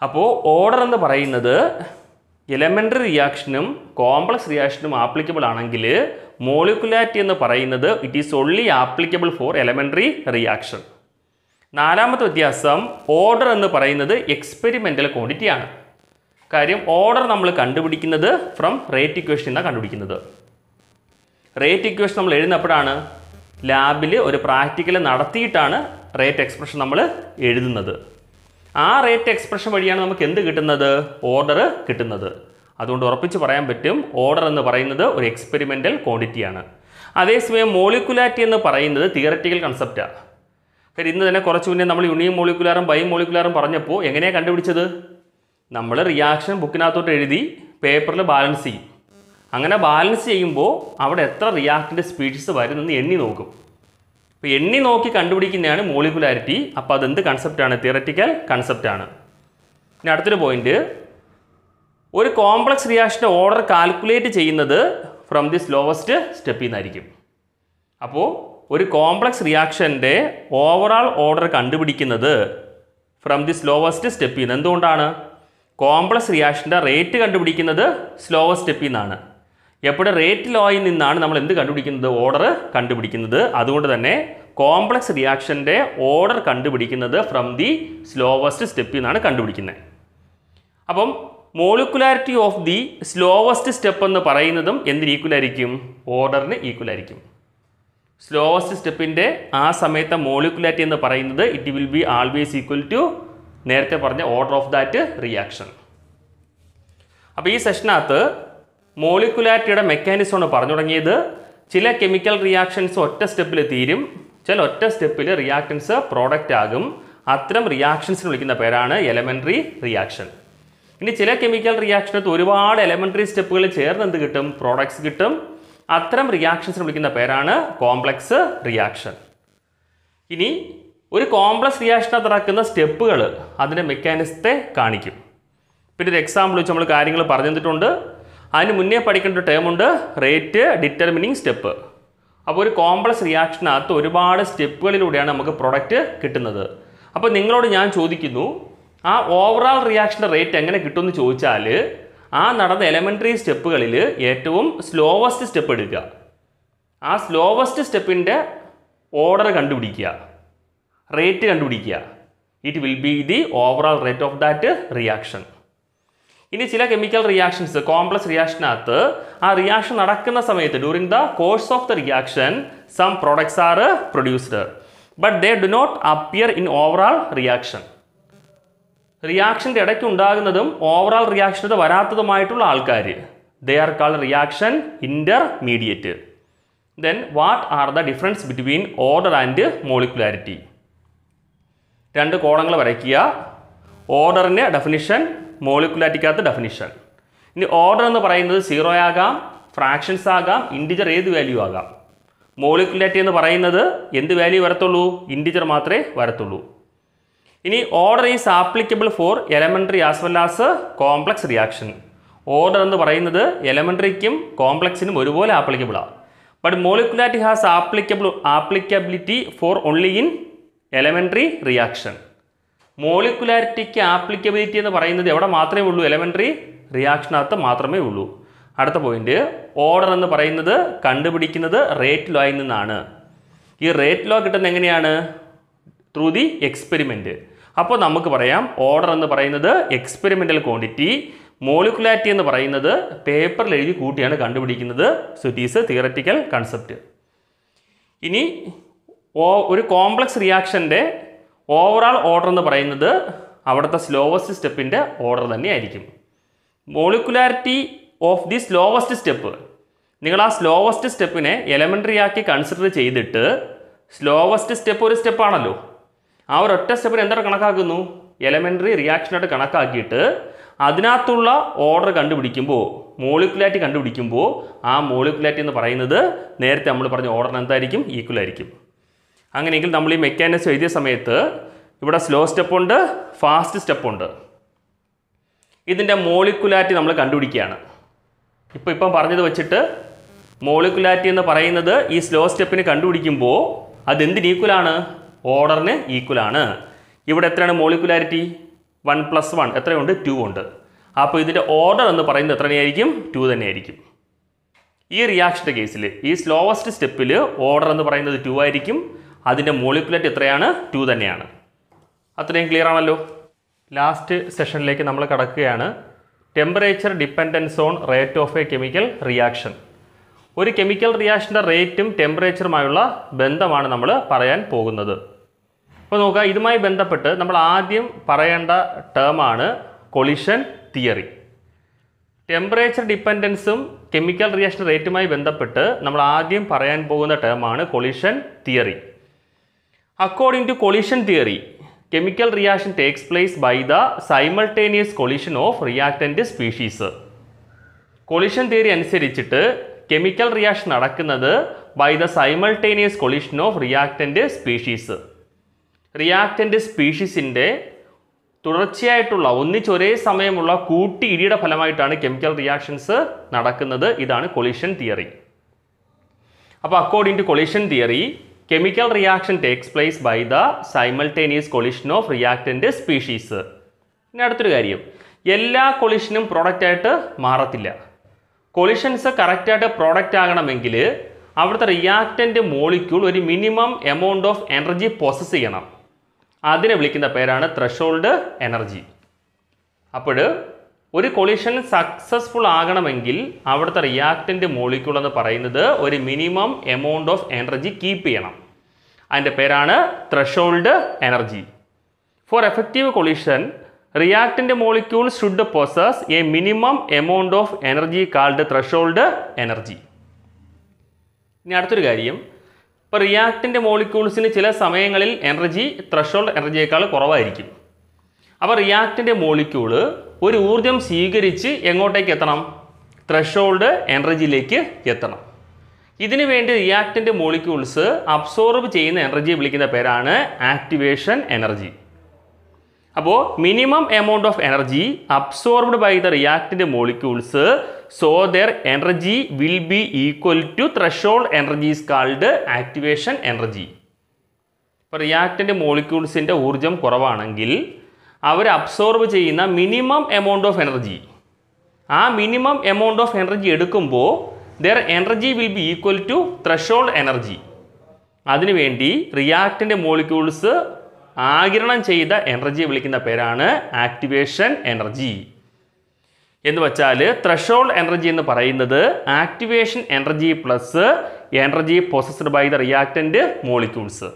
അപ്പോൾ ഓർഡർ എന്ന് പറയുന്നത് എലമെൻ്ററി റിയാക്ഷനും കോംപ്ലക്സ് റിയാക്ഷനും ആപ്ലിക്കബിൾ ആണെങ്കിൽ മോളിക്കുലാരിറ്റി എന്ന് പറയുന്നത് it is only applicable for elementary reaction. നാലാമത്തെ വ്യത്യാസം, ഓർഡർ എന്ന് പറയുന്നത് എക്സ്പെരിമെൻ്റൽ ക്വാണ്ടിറ്റി ആണ്. കാര്യം ഓർഡർ നമ്മൾ കണ്ടുപിടിക്കുന്നത് ഫ്രം റേറ്റ് ഇക്വേഷൻ എന്നാണ് കണ്ടുപിടിക്കുന്നത്. റേറ്റ് ഇക്വേഷൻ നമ്മൾ എഴുതുന്നപ്പോഴാണ് ലാബിൽ ഒരു പ്രാക്ടിക്കൽ നടത്തിയിട്ടാണ് റേറ്റ് എക്സ്പ്രഷൻ നമ്മൾ എഴുതുന്നത്. ആ റേറ്റ് എക്സ്പ്രഷൻ വഴിയാണ് നമുക്ക് എന്ത് കിട്ടുന്നത്? ഓർഡർ കിട്ടുന്നത്. അതുകൊണ്ട് ഉറപ്പിച്ച് പറയാൻ പറ്റും ഓർഡർ എന്ന് പറയുന്നത് ഒരു എക്സ്പെരിമെൻ്റൽ ക്വാണ്ടിറ്റിയാണ്. അതേസമയം മോളിക്കുലാരിറ്റി എന്ന് പറയുന്നത് തിയററ്റിക്കൽ കൺസെപ്റ്റാണ്. കാര്യം ഇന്ന് തന്നെ കുറച്ച് മുന്നേ നമ്മൾ യൂണിയും മോളിക്കുലാറും ബൈ മോളിക്കുലാറും പറഞ്ഞപ്പോൾ എങ്ങനെയാണ് കണ്ടുപിടിച്ചത്? നമ്മൾ റിയാക്ഷൻ ബുക്കിനകത്തോട്ട് എഴുതി പേപ്പറിൽ ബാലൻസ് ചെയ്യും. അങ്ങനെ ബാലൻസ് ചെയ്യുമ്പോൾ അവിടെ എത്ര റിയാക്ടൻ്റ് സ്പീഷീസ് വരുന്നെന്ന് എണ്ണി നോക്കും. അപ്പോൾ എണ്ണി നോക്കി കണ്ടുപിടിക്കുന്നതാണ് മോളിക്കുലാരിറ്റി. അപ്പോൾ അതെന്ത് കൺസെപ്റ്റാണ്? തിയററ്റിക്കൽ കൺസെപ്റ്റാണ്. ഇനി അടുത്തൊരു പോയിന്റ്, ഒരു കോംപ്ലക്സ് റിയാക്ഷൻ്റെ ഓർഡർ കാൽക്കുലേറ്റ് ചെയ്യുന്നത് ഫ്രം ദി സ്ലോവസ്റ്റ് സ്റ്റെപ്പിൽ നിന്നായിരിക്കും. അപ്പോൾ ഒരു കോംപ്ലക്സ് റിയാക്ഷൻ്റെ ഓവറാൾ ഓർഡർ കണ്ടുപിടിക്കുന്നത് ഫ്രം ദി സ്ലോവസ്റ്റ് സ്റ്റെപ്പിൽ നിന്ന്. എന്തുകൊണ്ടാണ്? കോംപ്ലക്സ് റിയാക്ഷൻ്റെ റേറ്റ് കണ്ടുപിടിക്കുന്നത് സ്ലോവസ്റ്റ് സ്റ്റെപ്പിൽ നിന്നാണ്. എപ്പോഴും റേറ്റ് ലോയിൽ നിന്നാണ് നമ്മൾ എന്ത് കണ്ടുപിടിക്കുന്നത്? ഓർഡർ കണ്ടുപിടിക്കുന്നത്. അതുകൊണ്ട് തന്നെ കോംപ്ലക്സ് റിയാക്ഷൻ്റെ ഓർഡർ കണ്ടുപിടിക്കുന്നത് ഫ്രം ദി സ്ലോവസ്റ്റ് സ്റ്റെപ്പിൽ നിന്നാണ് കണ്ടുപിടിക്കുന്നത്. അപ്പം molecularity of the slowest step എന്ന് പറയുന്നതും എന്തിന് ഈക്വലായിരിക്കും? ഓർഡറിന് ഈക്വലായിരിക്കും. സ്ലോവസ്റ്റ് സ്റ്റെപ്പിൻ്റെ ആ സമയത്തെ മോളിക്കുലാരിറ്റി എന്ന് പറയുന്നത് it will be always equal to നേരത്തെ പറഞ്ഞ ഓർഡർ ഓഫ് ദാറ്റ് റിയാക്ഷൻ. അപ്പോൾ ഈ സെഷനകത്ത് മോളിക്കുലാരിറ്റിയുടെ മെക്കാനിസമാണ് പറഞ്ഞു തുടങ്ങിയത്. ചില കെമിക്കൽ റിയാക്ഷൻസ് ഒറ്റ സ്റ്റെപ്പിൽ തീരും, ചില ഒറ്റ സ്റ്റെപ്പിൽ റിയാക്ടൻസ് പ്രോഡക്റ്റ് ആകും. അത്തരം റിയാക്ഷൻസിന് വിളിക്കുന്ന പേരാണ് എലമെൻ്ററി റിയാക്ഷൻ. ഇനി ചില കെമിക്കൽ റിയാക്ഷനകത്ത് ഒരുപാട് എലമെൻ്ററി സ്റ്റെപ്പുകൾ ചേർന്ന് എന്ത് കിട്ടും? പ്രോഡക്ട്സ് കിട്ടും. അത്തരം റിയാക്ഷൻസിന് വിളിക്കുന്ന പേരാണ് കോംപ്ലക്സ് റിയാക്ഷൻ. ഇനി ഒരു കോംപ്ലക്സ് റിയാക്ഷനകത്ത് നടക്കുന്ന സ്റ്റെപ്പുകൾ അതിൻ്റെ മെക്കാനിസത്തെ കാണിക്കും. പിന്നെ ഒരു എക്സാമ്പിൾ വെച്ച് നമ്മൾ കാര്യങ്ങൾ പറഞ്ഞു തന്നിട്ടുണ്ട്. അതിന് മുന്നേ പഠിക്കേണ്ട ഒരു ടേം ഉണ്ട്, റേറ്റ് ഡിറ്റർമിനിങ് സ്റ്റെപ്പ്. അപ്പോൾ ഒരു കോംപ്ലക്സ് റിയാക്ഷനകത്ത് ഒരുപാട് സ്റ്റെപ്പുകളിലൂടെയാണ് നമുക്ക് പ്രൊഡക്റ്റ് കിട്ടുന്നത്. അപ്പോൾ നിങ്ങളോട് ഞാൻ ചോദിക്കുന്നു, ആ ഓവറാൾ റിയാക്ഷൻ്റെ റേറ്റ് എങ്ങനെ കിട്ടുമെന്ന് ചോദിച്ചാൽ ആ നടന്ന എലമെൻ്ററി സ്റ്റെപ്പുകളിൽ ഏറ്റവും സ്ലോവസ്റ്റ് സ്റ്റെപ്പ് എടുക്കുക, ആ സ്ലോവസ്റ്റ് സ്റ്റെപ്പിൻ്റെ ഓർഡർ കണ്ടുപിടിക്കുക, റേറ്റ് കണ്ടുപിടിക്കുക. It will be the overall rate of that reaction. ഇനി ചില കെമിക്കൽ റിയാക്ഷൻസ് കോംപ്ലക്സ് റിയാക്ഷനകത്ത് ആ റിയാക്ഷൻ നടക്കുന്ന സമയത്ത് during the course of the reaction some products are produced but they do not appear in overall reaction. റിയാക്ഷൻ്റെ ഇടയ്ക്ക് ഉണ്ടാകുന്നതും ഓവറാൾ റിയാക്ഷനത് വരാത്തതുമായിട്ടുള്ള ആൾക്കാർ, they are called reaction intermediate. Then what are the difference between order and molecularity? രണ്ട് കോളങ്ങൾ വരയ്ക്കുക. ഓർഡറിന് ഡെഫിനിഷൻ, മോളിക്കുലാരിറ്റിക്കകത്ത് ഡെഫിനിഷൻ. ഇനി ഓർഡർ എന്ന് പറയുന്നത് 0 ആകാം, ഫ്രാക്ഷൻസ് ആകാം, ഇൻറ്റിജർ ഏത് വാല്യൂ ആകാം. മോളിക്കുലാരിറ്റി എന്ന് പറയുന്നത് എന്ത് വാല്യൂ വരത്തുള്ളൂ? ഇൻറ്റിജർ മാത്രമേ വരത്തുള്ളൂ. ഇനി order is applicable for elementary as well as complex reaction. Order എന്ന് പറയുന്നത് എലമെൻ്ററിക്കും കോംപ്ലക്സിനും ഒരുപോലെ ആപ്ലിക്കബിളാണ്. But molecularity has applicability for only in elementary reaction. മോളിക്കുലാരിറ്റിക്ക് ആപ്ലിക്കബിലിറ്റി എന്ന് പറയുന്നത് എവിടെ മാത്രമേ ഉള്ളൂ? എലമെൻ്ററി റിയാക്ഷനകത്ത് മാത്രമേ ഉള്ളൂ. അടുത്ത പോയിന്റ്, ഓർഡർ എന്ന് പറയുന്നത് കണ്ടുപിടിക്കുന്നത് റേറ്റ് ലോയിൽ നിന്നാണ്. ഈ റേറ്റ് ലോ കിട്ടുന്നത് എങ്ങനെയാണ്? Through the experiment. അപ്പോൾ നമുക്ക് പറയാം ഓർഡർ എന്ന് പറയുന്നത് എക്സ്പെരിമെൻ്റൽ ക്വാണ്ടിറ്റി, മോളിക്കുലാരിറ്റി എന്ന് പറയുന്നത് പേപ്പറിൽ എഴുതി കൂട്ടിയാണ് കണ്ടുപിടിക്കുന്നത്. So it is theoretical concept. ഇനി ഒരു കോംപ്ലക്സ് റിയാക്ഷൻ്റെ ഓവറാൾ ഓർഡർ എന്ന് പറയുന്നത് അവിടുത്തെ സ്ലോവസ്റ്റ് സ്റ്റെപ്പിൻ്റെ ഓർഡർ തന്നെയായിരിക്കും. Molecularity of the slowest step, നിങ്ങൾ ആ സ്ലോവസ്റ്റ് സ്റ്റെപ്പിനെ എലമെൻ്ററി ആക്കി കൺസിഡർ ചെയ്തിട്ട്, സ്ലോവസ്റ്റ് സ്റ്റെപ്പ് ഒരു സ്റ്റെപ്പാണല്ലോ, ആ ഒരൊറ്റ സ്റ്റെപ്പിന് എന്താണ് കണക്കാക്കുന്നു? എലമെൻ്ററി റിയാക്ഷനായിട്ട് കണക്കാക്കിയിട്ട് അതിനകത്തുള്ള ഓർഡർ കണ്ടുപിടിക്കുമ്പോൾ, മോളിക്കുലാരിറ്റി കണ്ടുപിടിക്കുമ്പോൾ ആ മോളിക്കുലാരിറ്റി എന്ന് പറയുന്നത് നേരത്തെ നമ്മൾ പറഞ്ഞ ഓർഡറിന് എന്തായിരിക്കും? ഈക്വൽ ആയിരിക്കും. അങ്ങനെയെങ്കിൽ നമ്മൾ ഈ മെക്കാനിസം എഴുതിയ സമയത്ത് ഇവിടെ സ്ലോ സ്റ്റെപ്പുണ്ട്, ഫാസ്റ്റ് സ്റ്റെപ്പുണ്ട്. ഇതിൻ്റെ മോളിക്കുലാരിറ്റി നമ്മൾ കണ്ടുപിടിക്കുകയാണ്. ഇപ്പം പറഞ്ഞത് വെച്ചിട്ട് മോളിക്കുലാരിറ്റി എന്ന് പറയുന്നത് ഈ സ്ലോ സ്റ്റെപ്പിന് കണ്ടുപിടിക്കുമ്പോൾ അതെന്തിന് ഈക്വലാണ്? ഓർഡറിന് ഈക്വലാണ്. ഇവിടെ എത്രയാണ് മോളിക്കുലാരിറ്റി? 1 + 1 എത്രയുണ്ട്? 2 ഉണ്ട്. അപ്പോൾ ഇതിൻ്റെ ഓർഡർ എന്ന് പറയുന്നത് എത്ര തന്നെയായിരിക്കും? 2 തന്നെയായിരിക്കും. ഈ റിയാക്ഷൻ്റെ കേസിൽ ഈ സ്ലോവസ്റ്റ് സ്റ്റെപ്പിൽ ഓർഡർ എന്ന് പറയുന്നത് 2 ആയിരിക്കും. അതിൻ്റെ മോളിക്കുലാരിറ്റി എത്രയാണ്? 2 തന്നെയാണ്. അത്രയും ക്ലിയർ ആണല്ലോ. ലാസ്റ്റ് സെഷനിലേക്ക് നമ്മൾ കടക്കുകയാണ്. Temperature dependence on rate of A chemical reaction. ഒരു കെമിക്കൽ റിയാക്ഷൻ്റെ റേറ്റും ടെമ്പറേച്ചറുമായുള്ള ബന്ധമാണ് നമ്മൾ പറയാൻ പോകുന്നത്. അപ്പോൾ നോക്കുക, ഇതുമായി ബന്ധപ്പെട്ട് നമ്മൾ ആദ്യം പറയേണ്ട ടേമാണ് കൊളിഷൻ തിയറി. ടെമ്പറേച്ചർ ഡിപ്പെൻഡൻസും കെമിക്കൽ റിയാക്ഷൻ റേറ്റുമായി ബന്ധപ്പെട്ട് നമ്മൾ ആദ്യം പറയാൻ പോകുന്ന ടേമാണ് collision theory. According to collision theory, chemical reaction takes place by the simultaneous collision of reactant species. Collision theory അനുസരിച്ചിട്ട് കെമിക്കൽ റിയാക്ഷൻ നടക്കുന്നത് by the simultaneous collision of reactant species. Reactant സ്പീഷീസിൻ്റെ തുടർച്ചയായിട്ടുള്ള ഒന്നിച്ചൊരേ സമയമുള്ള കൂട്ടിയിടിയുടെ ഫലമായിട്ടാണ് കെമിക്കൽ റിയാക്ഷൻസ് നടക്കുന്നത്. ഇതാണ് കൊളിഷൻ തിയറി. അപ്പോൾ according to collision theory, chemical reaction takes place by the simultaneous collision of reactant species. ഇനി അടുത്തൊരു കാര്യം, എല്ലാ കൊളിഷനും പ്രോഡക്റ്റ് ആയിട്ട് മാറത്തില്ല. കൊളിഷൻസ് കറക്റ്റായിട്ട് പ്രോഡക്റ്റ് ആകണമെങ്കിൽ അവിടുത്തെ റിയാക്റ്റൻ്റ് മോളിക്യൂൾ ഒരു minimum amount of energy possess ചെയ്യണം. അതിനെ വിളിക്കുന്ന പേരാണ് ത്രെഷോൾഡ് എനർജി. അപ്പോൾ ഒരു കൊളിഷൻ സക്സസ്ഫുൾ ആകണമെങ്കിൽ അവിടുത്തെ റിയാക്റ്റൻ്റ് മോളിക്യൂൾ എന്ന് പറയുന്നത് ഒരു minimum amount of energy keep ചെയ്യണം. അതിൻ്റെ പേരാണ് threshold energy. Four effective collision, reactant molecule should possess a minimum amount of energy called threshold energy. ഇനി അടുത്തൊരു കാര്യം, ഇപ്പോൾ റിയാക്റ്റൻ്റ് മോളിക്യൂൾസിന് ചില സമയങ്ങളിൽ എനർജി ത്രെഷോൾഡ് എനർജിയേക്കാൾ കുറവായിരിക്കും. അപ്പോൾ റിയാക്റ്റൻ്റ് മോളിക്യൂള് ഒരു ഊർജം സ്വീകരിച്ച് എങ്ങോട്ടേക്ക് എത്തണം? ത്രെഷോൾഡ് എനർജിയിലേക്ക് എത്തണം. ഇതിനു വേണ്ടി റിയാക്റ്റൻ്റ് മോളിക്യൂൾസ് അബ്സോർബ് ചെയ്യുന്ന എനർജിയെ വിളിക്കുന്ന പേരാണ് ആക്ടിവേഷൻ എനർജി. അപ്പോൾ minimum amount of energy absorbed by the reactant molecules, so their energy will be equal to threshold energy is called activation energy. ഇപ്പോൾ റിയാക്റ്റൻ്റ് മോളിക്യൂൾസിൻ്റെ ഊർജം കുറവാണെങ്കിൽ അവർ അബ്സോർബ് ചെയ്യുന്ന മിനിമം എമൗണ്ട് ഓഫ് എനർജി, ആ മിനിമം എമൗണ്ട് ഓഫ് എനർജി എടുക്കുമ്പോൾ their energy will be equal to threshold energy. അതിനുവേണ്ടി റിയാക്റ്റൻ്റ് മോളിക്യൂൾസ് ആഗിരണം ചെയ്ത എനർജിയെ വിളിക്കുന്ന പേരാണ് ആക്ടിവേഷൻ എനർജി. എന്ന് വെച്ചാൽ ത്രെഷോൾഡ് എനർജി എന്ന് പറയുന്നത് activation energy plus energy possessed by the reactant molecules.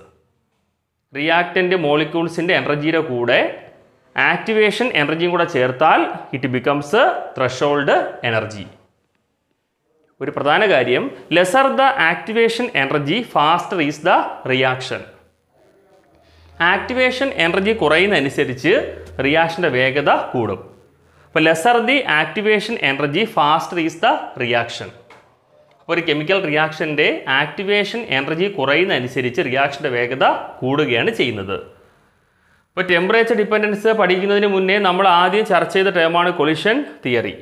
Reactant മോളിക്യൂൾസിൻ്റെ എനർജിയുടെ കൂടെ ആക്ടിവേഷൻ എനർജിയും കൂടെ ചേർത്താൽ ഇറ്റ് ബിക്കംസ് ത്രെഷോൾഡ് എനർജി. ഒരു പ്രധാന കാര്യം, lesser the activation energy faster is the reaction. Activation energy കുറയുന്നതനുസരിച്ച് റിയാക്ഷൻ്റെ വേഗത കൂടും. അപ്പോൾ lesser the activation energy faster is the reaction. അപ്പോൾ ഒരു കെമിക്കൽ റിയാക്ഷൻ്റെ ആക്ടിവേഷൻ എനർജി കുറയുന്നതനുസരിച്ച് റിയാക്ഷൻ്റെ വേഗത കൂടുകയാണ് ചെയ്യുന്നത്. ഇപ്പോൾ ടെമ്പറേച്ചർ ഡിപ്പെൻഡൻസ് പഠിക്കുന്നതിന് മുന്നേ നമ്മൾ ആദ്യം ചർച്ച ചെയ്ത ടേമാണ് കൊളിഷൻ തിയറി.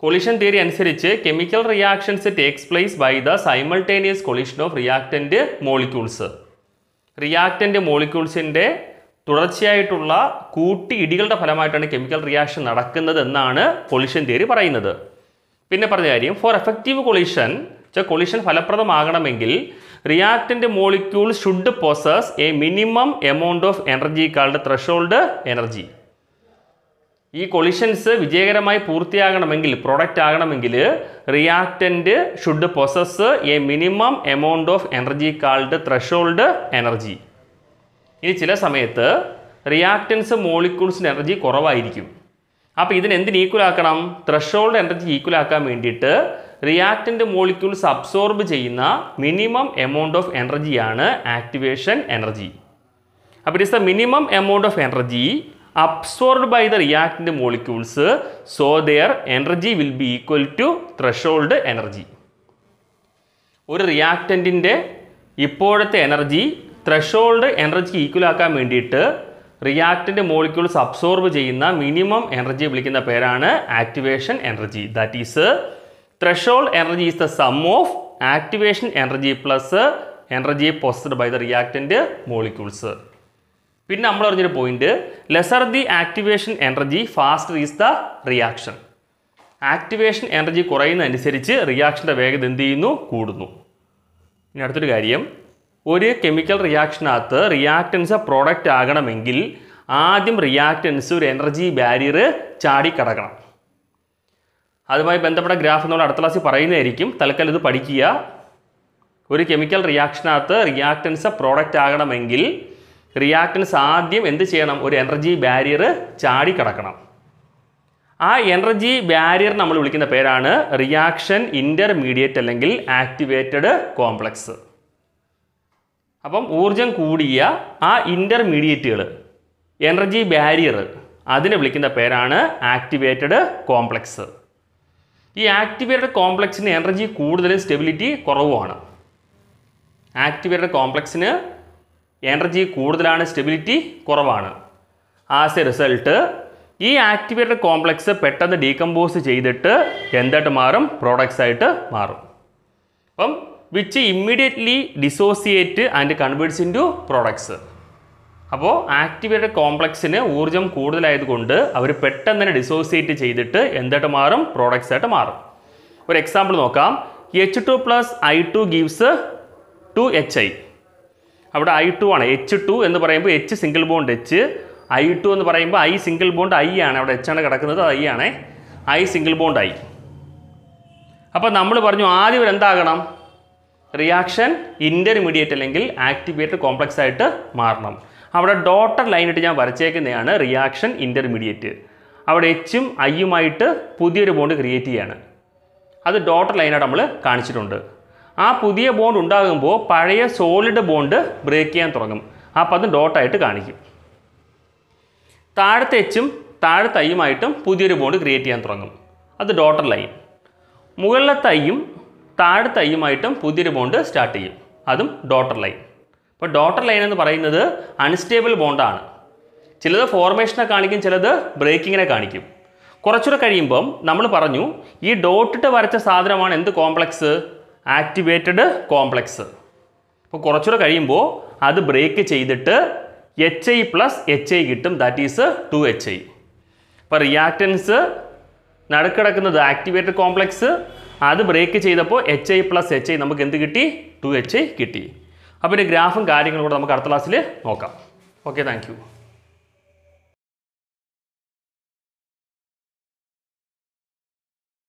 കൊളിഷൻ തിയറി അനുസരിച്ച് chemical reactions takes place by the simultaneous collision of reactant molecules. Reactant മോളിക്യൂൾസിൻ്റെ തുടർച്ചയായിട്ടുള്ള കൂട്ടിയിടികളുടെ ഫലമായിട്ടാണ് കെമിക്കൽ റിയാക്ഷൻ നടക്കുന്നത് എന്നാണ് കൊളിഷൻ തിയറി പറയുന്നത്. പിന്നെ പറഞ്ഞ കാര്യം, ഫോർ എഫക്റ്റീവ് കൊളിഷൻ, കൊളിഷൻ ഫലപ്രദമാകണമെങ്കിൽ reactant molecule should possess a minimum amount of energy called threshold energy. ഈ കൊളിഷൻസ് വിജയകരമായി പൂർത്തിയാകണമെങ്കിൽ, പ്രോഡക്റ്റ് ആകണമെങ്കിൽ reactant should possess a minimum amount of energy called threshold energy. ഇനി ചില സമയത്ത് റിയാക്റ്റൻസ് മോളിക്യൂൾസിൻ്റെ എനർജി കുറവായിരിക്കും. അപ്പോൾ ഇതിനെന്തിന് ഈക്വലാക്കണം? ത്രെഷോൾഡ് എനർജി ഈക്വലാക്കാൻ വേണ്ടിയിട്ട് റിയാക്റ്റൻ്റ് മോളിക്യൂൾസ് അബ്സോർബ് ചെയ്യുന്ന മിനിമം എമൗണ്ട് ഓഫ് എനർജിയാണ് ആക്ടിവേഷൻ എനർജി. അപ്പോൾ it is the minimum amount of energy absorbed by the reactant molecules, so their energy will be equal to threshold energy. ഒരു റിയാക്റ്റൻറ്റിൻ്റെ ഇപ്പോഴത്തെ എനർജി ത്രെഷോൾഡ് എനർജിക്ക് ഈക്വൽ ആക്കാൻ വേണ്ടിയിട്ട് റിയാക്റ്റൻ്റ് മോളിക്യൂൾസ് അബ്സോർബ് ചെയ്യുന്ന മിനിമം എനർജി വിളിക്കുന്ന പേരാണ് activation energy. That is threshold energy is the sum of activation energy plus energy possessed by the reactant molecules. പിന്നെ നമ്മൾ പറഞ്ഞൊരു point, lesser the activation energy faster is the reaction. Activation energy കുറയുന്നതനുസരിച്ച് റിയാക്ഷൻ്റെ വേഗത എന്ത് ചെയ്യുന്നു? കൂടുന്നു. ഇനി അടുത്തൊരു കാര്യം, ഒരു കെമിക്കൽ റിയാക്ഷനകത്ത് റിയാക്റ്റൻസ് പ്രോഡക്റ്റ് ആകണമെങ്കിൽ ആദ്യം റിയാക്റ്റൻസ് ഒരു എനർജി ബാരിയർ ചാടിക്കടക്കണം. അതുമായി ബന്ധപ്പെട്ട ഗ്രാഫ് നമ്മൾ അടുത്ത ക്ലാസ്സിൽ പറയുന്നതായിരിക്കും. തൽക്കാലം ഇത് പഠിക്കുക. ഒരു കെമിക്കൽ റിയാക്ഷനകത്ത് റിയാക്റ്റൻസ് പ്രോഡക്റ്റ് ആകണമെങ്കിൽ റിയാക്റ്റൻസ് ആദ്യം എന്ത് ചെയ്യണം? ഒരു എനർജി ബാരിയർ ചാടിക്കടക്കണം. ആ എനർജി ബാരിയർ നമ്മൾ വിളിക്കുന്ന പേരാണ് റിയാക്ഷൻ ഇൻ്റർമീഡിയറ്റ് അല്ലെങ്കിൽ ആക്ടിവേറ്റഡ് കോംപ്ലക്സ്. അപ്പം ഊർജം കൂടിയ ആ ഇൻ്റർമീഡിയറ്റുകൾ, എനർജി ബാരിയർ, അതിനെ വിളിക്കുന്ന പേരാണ് ആക്ടിവേറ്റഡ് കോംപ്ലക്സ്. ഈ ആക്ടിവേറ്റഡ് കോംപ്ലക്സിന് എനർജി കൂടുതലും സ്റ്റെബിലിറ്റി കുറവുമാണ്. ആക്ടിവേറ്റഡ് കോംപ്ലക്സിന് എനർജി കൂടുതലാണ്, സ്റ്റെബിലിറ്റി കുറവാണ്. ആസ് എ റിസൾട്ട് ഈ ആക്ടിവേറ്റഡ് കോംപ്ലക്സ് പെട്ടെന്ന് ഡീകമ്പോസ് ചെയ്തിട്ട് എന്തായിട്ട് മാറും? പ്രോഡക്ട്സ് ആയിട്ട് മാറും. അപ്പം which immediately dissociate and converts into products. അപ്പോൾ ആക്ടിവേറ്റഡ് കോംപ്ലക്സിന് ഊർജ്ജം കൂടുതലായതുകൊണ്ട് അവർ പെട്ടെന്ന് തന്നെ ഡിസോസിയേറ്റ് ചെയ്തിട്ട് എന്തായിട്ട് മാറും? പ്രോഡക്ട്സ് ആയിട്ട് മാറും. ഒരു എക്സാമ്പിൾ നോക്കാം. H2 + I2 gives 2HI. അവിടെ I2 ആണ്. H2 എന്ന് പറയുമ്പോൾ H single bond H, I2 എന്ന് പറയുമ്പോൾ I സിംഗിൾ ബോണ്ട് I ആണ്. അവിടെ H ആണ് കിടക്കുന്നത്, I ആണ്. I single bond I. അപ്പോൾ നമ്മൾ പറഞ്ഞു ആദ്യം ഇവർ എന്താകണം? റിയാക്ഷൻ ഇൻ്റർമീഡിയറ്റ് അല്ലെങ്കിൽ ആക്ടിവേറ്റഡ് കോംപ്ലക്സ് ആയിട്ട് മാറണം. അവിടെ ഡോട്ടർ ലൈനിട്ട് ഞാൻ വരച്ചേക്കുന്നതാണ് റിയാക്ഷൻ ഇൻ്റർമീഡിയറ്റ്. അവിടെ Hഉം Iയുമായിട്ട് പുതിയൊരു ബോണ്ട് ക്രിയേറ്റ് ചെയ്യാണ്. അത് ഡോട്ടർ ലൈനായിട്ട് നമ്മൾ കാണിച്ചിട്ടുണ്ട്. ആ പുതിയ ബോണ്ട് ഉണ്ടാകുമ്പോൾ പഴയ സോളിഡ് ബോണ്ട് ബ്രേക്ക് ചെയ്യാൻ തുടങ്ങും. അപ്പോൾ അത് ഡോട്ടായിട്ട് കാണിക്കും. താഴത്തെ Hഉം താഴത്തെ Iയുമായിട്ടും പുതിയൊരു ബോണ്ട് ക്രിയേറ്റ് ചെയ്യാൻ തുടങ്ങും. അത് ഡോട്ടർ ലൈൻ. മുകളിലത്തെ Iയും താഴത്തെ Iയുമായിട്ടും പുതിയൊരു ബോണ്ട് സ്റ്റാർട്ട് ചെയ്യും. അതും ഡോട്ടർ ലൈൻ. അപ്പോൾ ഡോട്ടർ ലൈൻ എന്ന് പറയുന്നത് അൺസ്റ്റേബിൾ ബോണ്ടാണ്. ചിലത് ഫോർമേഷനെ കാണിക്കും, ചിലത് ബ്രേക്കിങ്ങിനെ കാണിക്കും. കുറച്ചുകൂടെ കഴിയുമ്പം നമ്മൾ പറഞ്ഞു ഈ ഡോട്ടിട്ട് വരച്ച സാധനമാണ് എന്ത് കോംപ്ലക്സ്? Activated complex. അപ്പോൾ കുറച്ചുകൂടെ കഴിയുമ്പോൾ അത് ബ്രേക്ക് ചെയ്തിട്ട് HI + HI കിട്ടും. That is 2HI. അപ്പോൾ റിയാക്റ്റൻസ് നടുക്കിടക്കുന്നത് ആക്ടിവേറ്റഡ് കോംപ്ലക്സ്, അത് ബ്രേക്ക് ചെയ്തപ്പോൾ HI + HI നമുക്ക് എന്ത് കിട്ടി? 2HI കിട്ടി. അപ്പോൾ ഒരു ഗ്രാഫും കാര്യങ്ങളും കൂടെ നമുക്ക് അടുത്ത ക്ലാസ്സിൽ നോക്കാം. Okay, thank you.